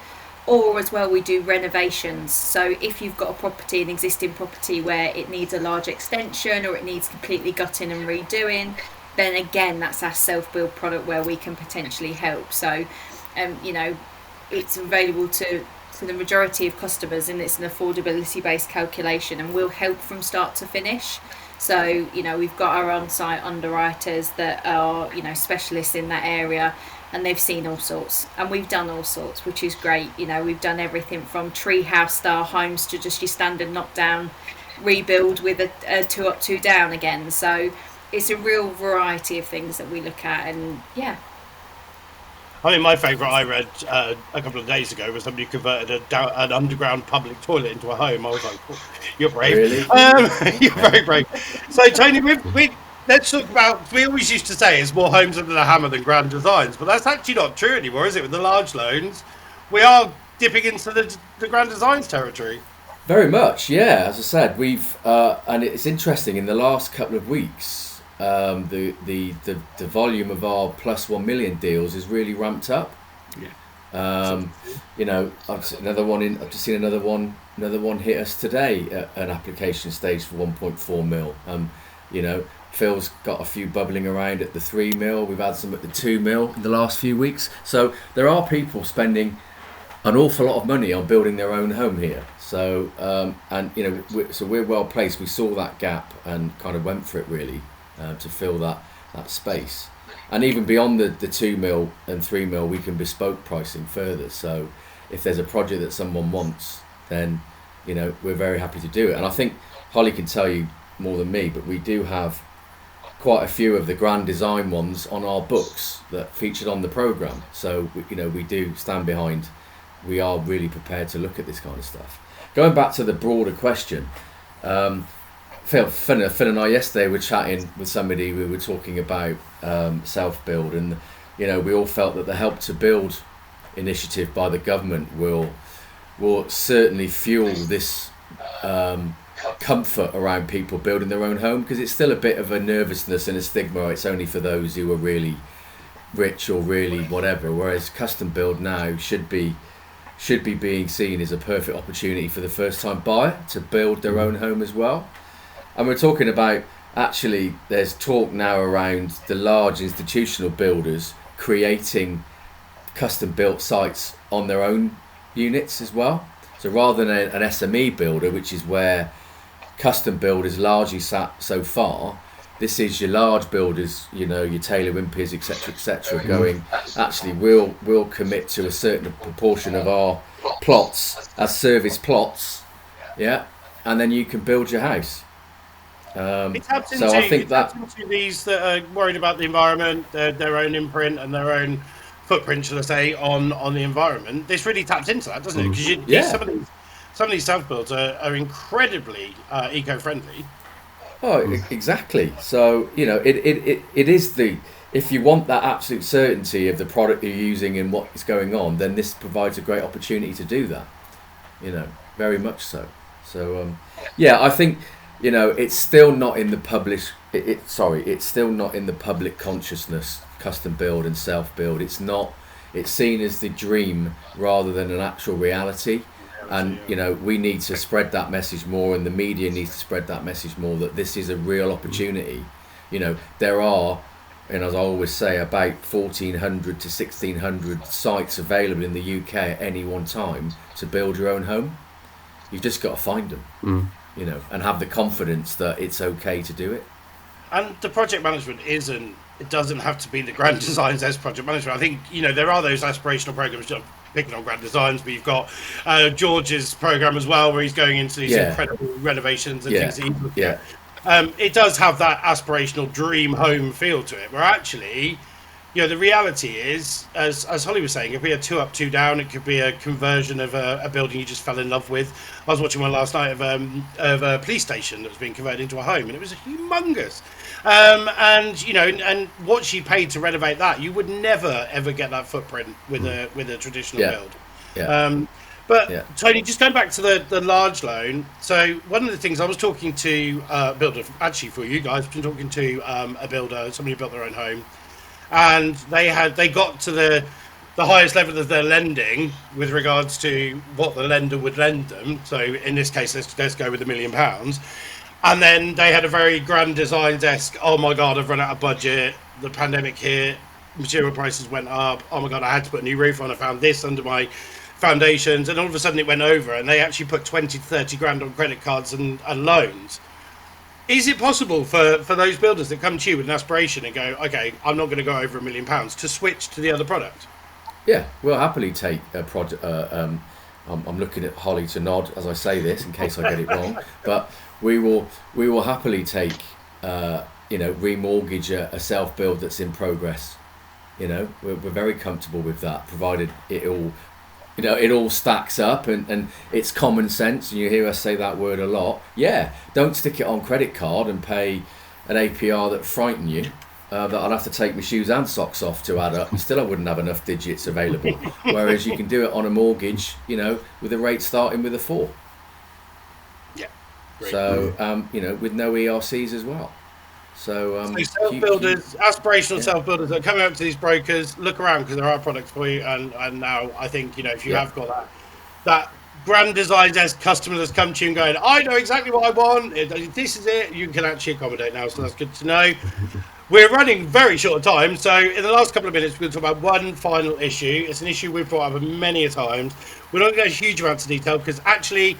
Or as well, we do renovations. So if you've got a property, an existing property where it needs a large extension or it needs completely gutting and redoing, then again, that's our self-build product where we can potentially help. So, it's available to the majority of customers, and it's an affordability-based calculation, and we'll help from start to finish. So, we've got our on-site underwriters that are, specialists in that area, and they've seen all sorts, and we've done all sorts, which is great. We've done everything from tree house style homes to just your standard knockdown rebuild with a 2 up 2 down again. So it's a real variety of things that we look at, and yeah. I mean, my favourite I read a couple of days ago was somebody converted an underground public toilet into a home. I was like, oh, you're brave. Really? You're very brave. So, Tony, let's talk about, we always used to say it's more homes under the hammer than grand designs, but that's actually not true anymore, is it? With the large loans, we are dipping into the grand designs territory. Very much, yeah. As I said, we've, and it's interesting, in the last couple of weeks, the volume of our plus 1 million deals is really ramped up. Yeah. I've seen another one hit us today at an application stage for 1.4 mil. Phil's got a few bubbling around at the 3 mil. We've had some at the 2 mil in the last few weeks. So there are people spending an awful lot of money on building their own home here. So we're well placed. We saw that gap and kind of went for it really to fill that space. And even beyond the 2 mil and 3 mil, we can bespoke pricing further. So if there's a project that someone wants, then we're very happy to do it. And I think Holly can tell you more than me, but we do have quite a few of the grand design ones on our books that featured on the programme. So we do stand behind. We are really prepared to look at this kind of stuff. Going back to the broader question, Phil and I yesterday were chatting with somebody. We were talking about self-build, and we all felt that the Help to Build initiative by the government will certainly fuel this comfort around people building their own home, because it's still a bit of a nervousness and a stigma. It's only for those who are really rich or really whatever, whereas custom build now should be being seen as a perfect opportunity for the first time buyer to build their own home as well. And we're talking about, actually there's talk now around the large institutional builders creating custom built sites on their own units as well. So rather than an SME builder, which is where custom build is largely sat so far, this is your large builders, your Taylor Wimpeys, etc., going, actually we'll commit to a certain proportion of our plots as service plots, yeah, and then you can build your house. I think that into these that are worried about the environment, their own imprint and their own footprint, shall I say, on the environment. This really taps into that, doesn't it? Because some of these self-builds are incredibly eco-friendly. Oh, exactly. So it is if you want that absolute certainty of the product you're using and what is going on, then this provides a great opportunity to do that. Very much so. So I think it's still not in the it's still not in the public consciousness. Custom build and self build. It's seen as the dream rather than an actual reality. And we need to spread that message more, and the media needs to spread that message more, that this is a real opportunity. There are, and as I always say, about 1,400 to 1,600 sites available in the UK at any one time to build your own home. You've just got to find them, and have the confidence that it's okay to do it. And the project management it doesn't have to be the grand designs as project management. I think, there are those aspirational programs, just picking on grand designs, but you've got George's program as well, where he's going into these incredible renovations and things that he's looking at. It does have that aspirational dream home feel to it, where actually, the reality is, as Holly was saying, it could be a 2 up, 2 down. It could be a conversion of a building you just fell in love with. I was watching one last night of a police station that was being converted into a home, and it was humongous. And what she paid to renovate that, you would never ever get that footprint with a traditional build. Tony, just going back to the large loan. So one of the things I was talking to a builder, actually for you guys, I've been talking to a builder, somebody who built their own home, and they got to the highest level of their lending with regards to what the lender would lend them. So in this case, let's go with £1 million. And then they had a very grand design desk. Oh my God, I've run out of budget. The pandemic hit, material prices went up. Oh my God, I had to put a new roof on. I found this under my foundations, and all of a sudden it went over, and they actually put 20 to 30 grand on credit cards and loans. Is it possible for those builders that come to you with an aspiration and go, okay, I'm not going to go over £1 million, to switch to the other product? Yeah, we'll happily take a project. I'm looking at Holly to nod as I say this in case I get it wrong, but we will happily take remortgage a self build that's in progress. We're very comfortable with that, provided it all stacks up and it's common sense. And you hear us say that word a lot. Yeah, don't stick it on credit card and pay an APR that frighten you. That I'd have to take my shoes and socks off to add up, and still I wouldn't have enough digits available. Whereas you can do it on a mortgage, with a rate starting with a 4. Yeah. Great. So, with no ERCs as well. So self-builders, aspirational self-builders that are coming up to these brokers, look around, because there are products for you. And now I think, if you have got that grand design desk customer that's come to you and going, I know exactly what I want, this is it, you can actually accommodate now. So that's good to know. We're running very short of time, so in the last couple of minutes, we're going to talk about one final issue. It's an issue we've brought up many a times. We're not going to go huge amounts of detail, because actually,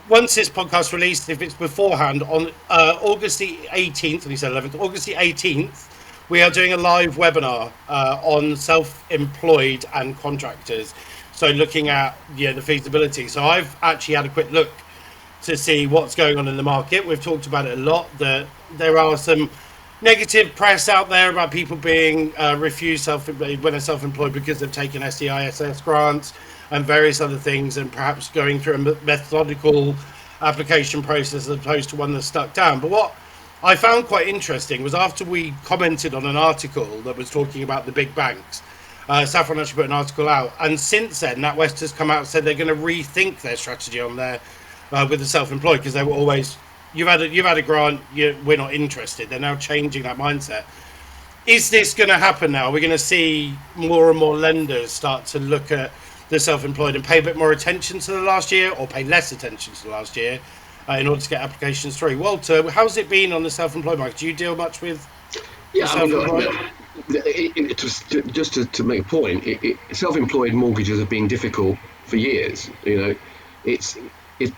once this podcast released, if it's beforehand, on August the 18th, and he said 11th, August the 18th, we are doing a live webinar on self-employed and contractors. So looking at the feasibility. So I've actually had a quick look to see what's going on in the market. We've talked about it a lot. That there are some negative press out there about people being refused when they're self-employed because they've taken SEISS grants and various other things, and perhaps going through a methodical application process as opposed to one that's stuck down. But what I found quite interesting was, after we commented on an article that was talking about the big banks, Saffron actually put an article out, and since then NatWest has come out and said they're going to rethink their strategy on there with the self-employed, because they were always, you've had a grant, we're not interested. They're now changing that mindset. Is this going to happen now? We're going to see more and more lenders start to look at the self-employed and pay a bit more attention to the last year, or pay less attention to the last year, in order to get applications through. Walter, how's it been on the self-employed market? Do you deal much with self-employed? Just to make a point, self-employed mortgages have been difficult for years. It's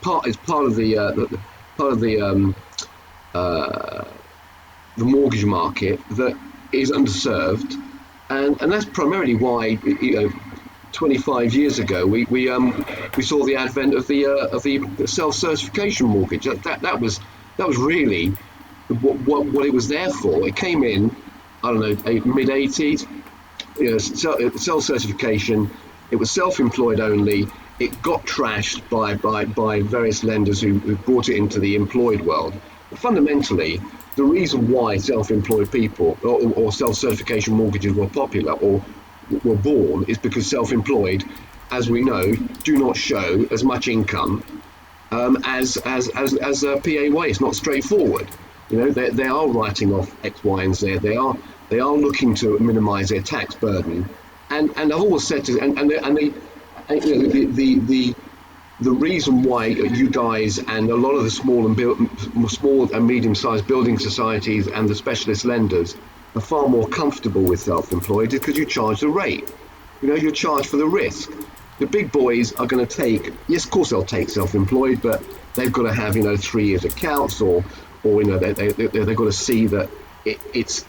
part of the mortgage market that is underserved, and that's primarily why 25 years ago we saw the advent of the self-certification mortgage. That was really what it was there for. It came in, I don't know, mid-80s. Self-certification. It was self-employed only. It got trashed by various lenders who brought it into the employed world. But fundamentally, the reason why self-employed people or self-certification mortgages were popular or were born is because self-employed, as we know, do not show as much income as a PAYE. It's not straightforward. They are writing off X, Y, and Z. They are looking to minimise their tax burden. And I've always said to the reason why you guys and a lot of the small and medium-sized building societies and the specialist lenders are far more comfortable with self-employed is because you charge the rate. You're charged for the risk. The big boys are going to take, yes, of course they'll take self-employed, but they've got to have 3 years accounts, or they've got to see that it's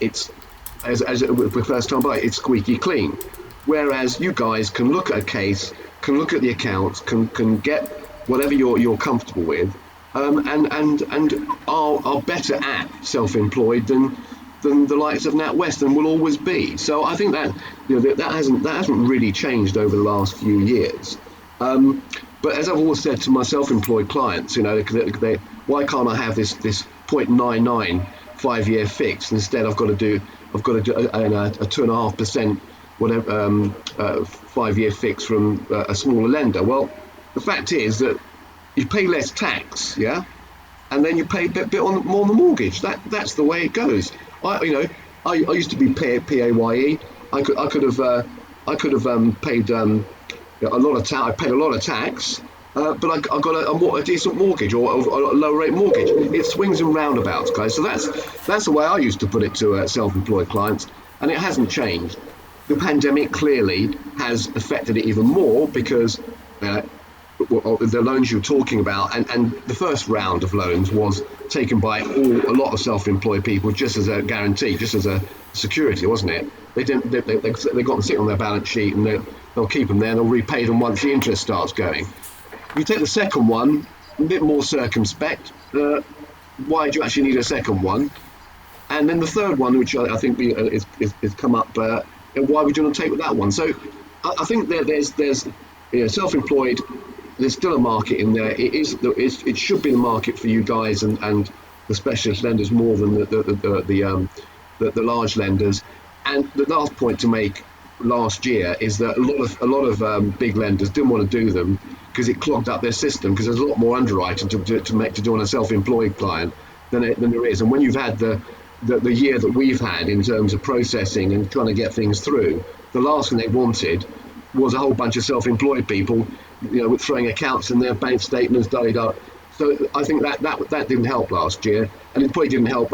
as with first time buyer, it's squeaky clean. Whereas you guys can look at a case, can look at the accounts, can get whatever you're comfortable with, and are better at self-employed than the likes of NatWest and will always be. So I think that that hasn't really changed over the last few years. But as I've always said to my self-employed clients, why can't I have this 0.99 5-year fix? Instead, I've got to do a 2.5% whatever 5-year fix from a smaller lender. Well, the fact is that you pay less tax, yeah, and then you pay a bit more on the mortgage. That's the way it goes. I used to be PAYE. I could have paid a lot of tax. I paid a lot of tax, but I got a decent mortgage or a low rate mortgage. It swings and roundabouts, guys. So that's the way I used to put it to self-employed clients, and it hasn't changed. The pandemic clearly has affected it even more because the loans you're talking about, and the first round of loans was taken by a lot of self-employed people just as a guarantee, just as a security, wasn't it? They got them sitting on their balance sheet, and they'll keep them there, and they'll repay them once the interest starts going. You take the second one, a bit more circumspect. Why do you actually need a second one? And then the third one, which I think is come up, why would you want to take that one? So I think there's self-employed. There's still a market in there. It should be the market for you guys and the specialist lenders more than the large lenders. And the last point to make last year is that a lot of big lenders didn't want to do them because it clogged up their system, because there's a lot more underwriting to do on a self-employed client than there is. And when you've had the year that we've had in terms of processing and trying to get things through, the last thing they wanted was a whole bunch of self-employed people, with throwing accounts in their bank statements, da-da-da. So I think that didn't help last year, and it probably didn't help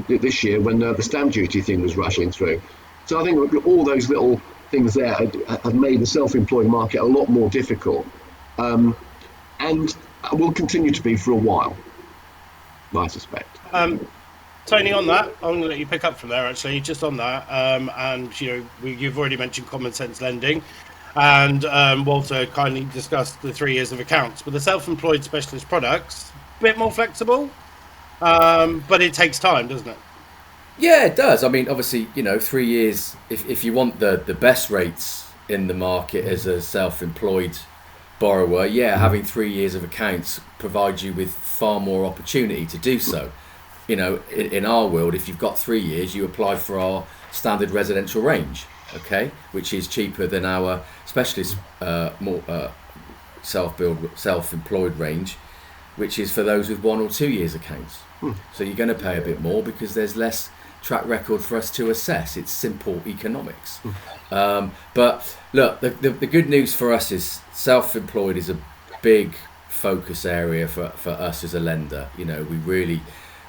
this year when the stamp duty thing was rushing through. So I think all those little things there have made the self-employed market a lot more difficult, and will continue to be for a while, I suspect. Tony, on that, I'm going to let you pick up from there, actually, just on that. And, you've already mentioned common sense lending, and Walter kindly discussed the 3 years of accounts. But the self-employed specialist products, a bit more flexible, but it takes time, doesn't it? Yeah, it does. I mean, obviously, 3 years, if you want the best rates in the market as a self-employed borrower, having 3 years of accounts provides you with far more opportunity to do so. In our world, if you've got 3 years, you apply for our standard residential range, okay, which is cheaper than our specialist more self-employed range, which is for those with 1 or 2 years accounts. So you're going to pay a bit more because there's less track record for us to assess. It's simple economics. But look, the good news for us is self-employed is a big focus area for us as a lender.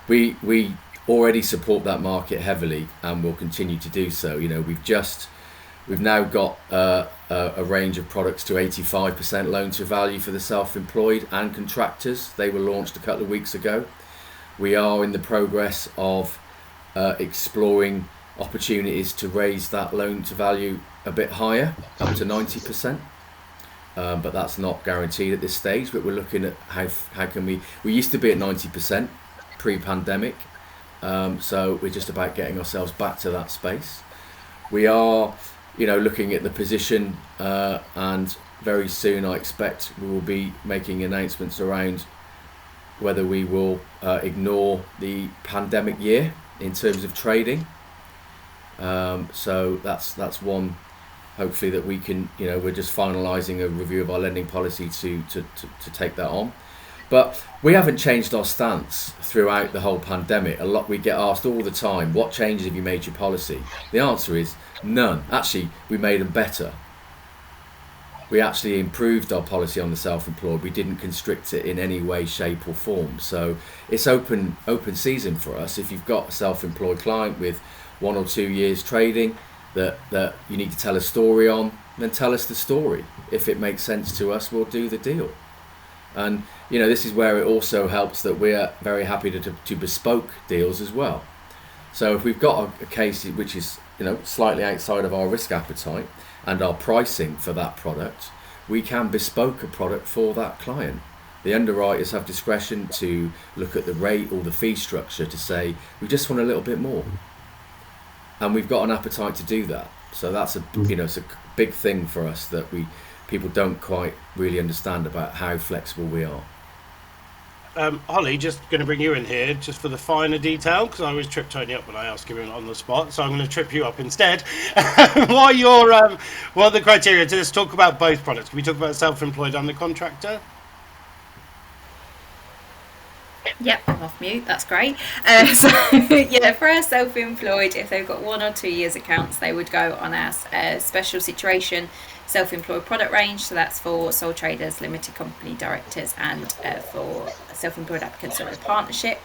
We already support that market heavily and will continue to do so. We've now got a range of products to 85% loan to value for the self-employed and contractors. They were launched a couple of weeks ago. We are in the progress of exploring opportunities to raise that loan to value a bit higher, up to 90%. But that's not guaranteed at this stage. But we're looking at how can we used to be at 90%. Pre-pandemic, so we're just about getting ourselves back to that space. We are, looking at the position, and very soon I expect we will be making announcements around whether we will ignore the pandemic year in terms of trading. So that's one. Hopefully that we can, we're just finalising a review of our lending policy to take that on. But we haven't changed our stance throughout the whole pandemic. We get asked all the time, what changes have you made your policy? The answer is none. Actually, we made them better. We actually improved our policy on the self-employed. We didn't constrict it in any way, shape or form. So it's open season for us. If you've got a self-employed client with 1 or 2 years trading that you need to tell a story on, then tell us the story. If it makes sense to us, we'll do the deal. And this is where it also helps that we're very happy to bespoke deals as well. So if we've got a case which is, you know, slightly outside of our risk appetite and our pricing for that product, we can bespoke a product for that client. The underwriters have discretion to look at the rate or the fee structure to say, we just want a little bit more. And we've got an appetite to do that. So that's it's a big thing for us that people don't quite really understand about how flexible we are. Holly, just going to bring you in here just for the finer detail, because I always trip Tony up when I ask him on the spot, so I'm going to trip you up instead. What are the criteria to this? Talk about both products. Can we talk about self-employed and the contractor? Yep, I'm off mute. That's great. For our self-employed, if they've got 1 or 2 years accounts, they would go on our special situation self-employed product range. So that's for sole traders, limited company directors, and for self-employed applicants under partnership.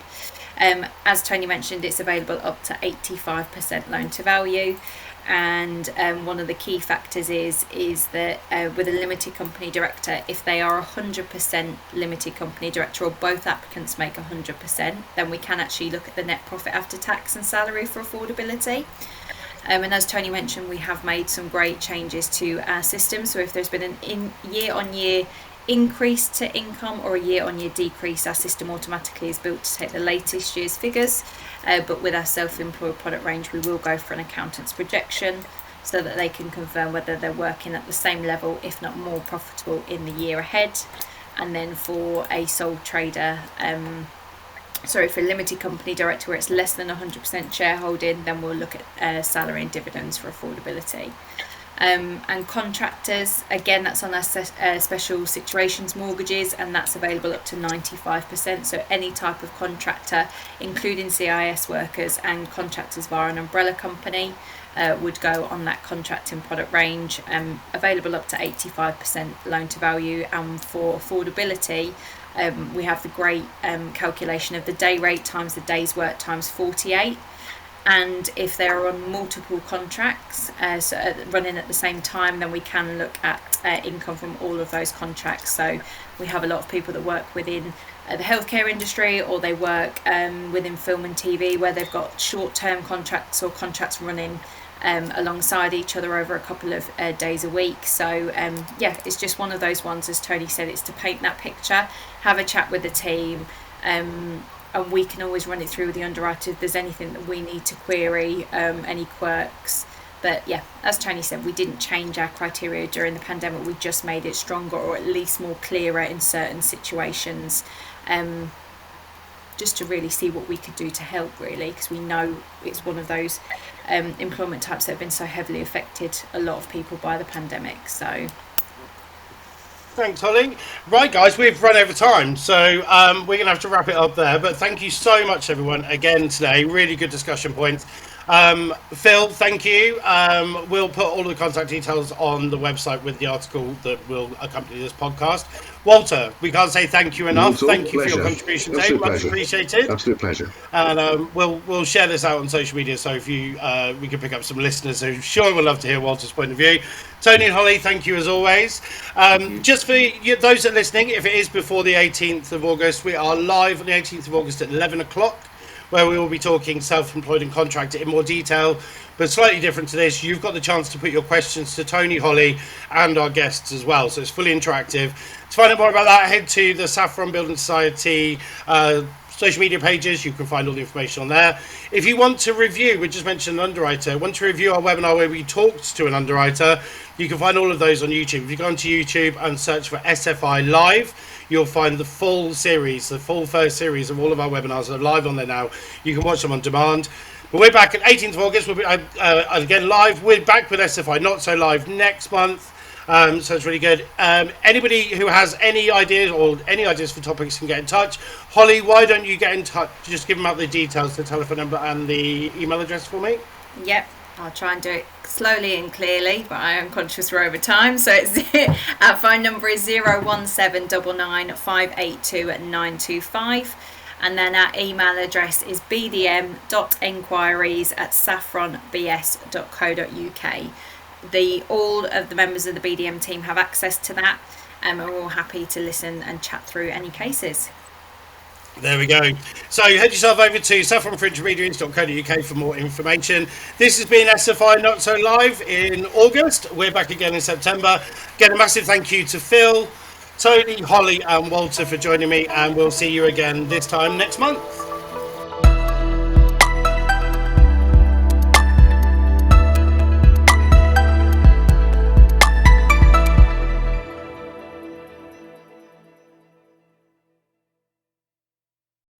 As Tony mentioned, it's available up to 85% loan to value. And one of the key factors is that with a limited company director, if they are 100% limited company director, or both applicants make 100%, then we can actually look at the net profit after tax and salary for affordability. And as Tony mentioned, we have made some great changes to our system. So if there's been an year-on-year increase to income or a year-on-year decrease, our system automatically is built to take the latest year's figures. But with our self-employed product range, we will go for an accountant's projection so that they can confirm whether they're working at the same level, if not more profitable, in the year ahead. And then for a sole trader, for a limited company director where it's less than 100% shareholding, then we'll look at salary and dividends for affordability. And contractors, again, that's on our special situations mortgages, and that's available up to 95%. So any type of contractor, including CIS workers and contractors via an umbrella company, would go on that contracting product range, available up to 85% loan to value. And for affordability, we have the great calculation of the day rate times the days work times 48. And if they're on multiple contracts running at the same time, then we can look at income from all of those contracts. So we have a lot of people that work within the healthcare industry, or they work within film and TV, where they've got short-term contracts or contracts running alongside each other over a couple of days a week. So it's just one of those ones, as Tony said, it's to paint that picture, have a chat with the team, and we can always run it through with the underwriter if there's anything that we need to query, any quirks. But yeah, as Tony said, we didn't change our criteria during the pandemic. We just made it stronger, or at least more clearer in certain situations, just to really see what we could do to help, really, because we know it's one of those employment types that have been so heavily affected, a lot of people, by the pandemic. So thanks, Holly. Right, guys, we've run over time, so we're going to have to wrap it up there. But thank you so much, everyone, again today. Really good discussion points. Phil, thank you. We'll put all the contact details on the website with the article that will accompany this podcast. Walter, we can't say thank you enough. Thank you for your contribution today. Much appreciated. Absolute pleasure. And we'll share this out on social media, so if we can pick up some listeners who sure would love to hear Walter's point of view. Tony and Holly, thank you as always. Just for those that are listening, if it is before the 18th of August, we are live on the 18th of August at 11 o'clock. Where we will be talking self-employed and contractor in more detail, but slightly different to this. You've got the chance to put your questions to Tony, Holly, and our guests as well, so it's fully interactive. To find out more about that, head to the Saffron Building Society social media pages. You can find all the information on there. If you want to review, we just mentioned an underwriter, want to review our webinar where we talked to an underwriter, you can find all of those on YouTube. If you go onto YouTube and search for SFI Live, you'll find the full series, the full first series of all of our webinars are live on there now. You can watch them on demand. But we're back at 18th of August. We'll be again live. We're back with SFI Not So Live next month. So it's really good. Anybody who has any ideas for topics can get in touch. Holly, why don't you get in touch? Just give them out the details, the telephone number and the email address for me. Yep, I'll try and do it slowly and clearly, but I am conscious we're over time. So it's our phone number is 01799 582 925. And then our email address is bdm.enquiries@saffronbs.co.uk. All of the members of the BDM team have access to that, and we're all happy to listen and chat through any cases. There we go. So head yourself over to saffronforintermediaries.co.uk for more information. This has been SFI Not So Live in August. We're back again in September. Again, a massive thank you to Phil, Tony, Holly and Walter for joining me, and we'll see you again this time next month.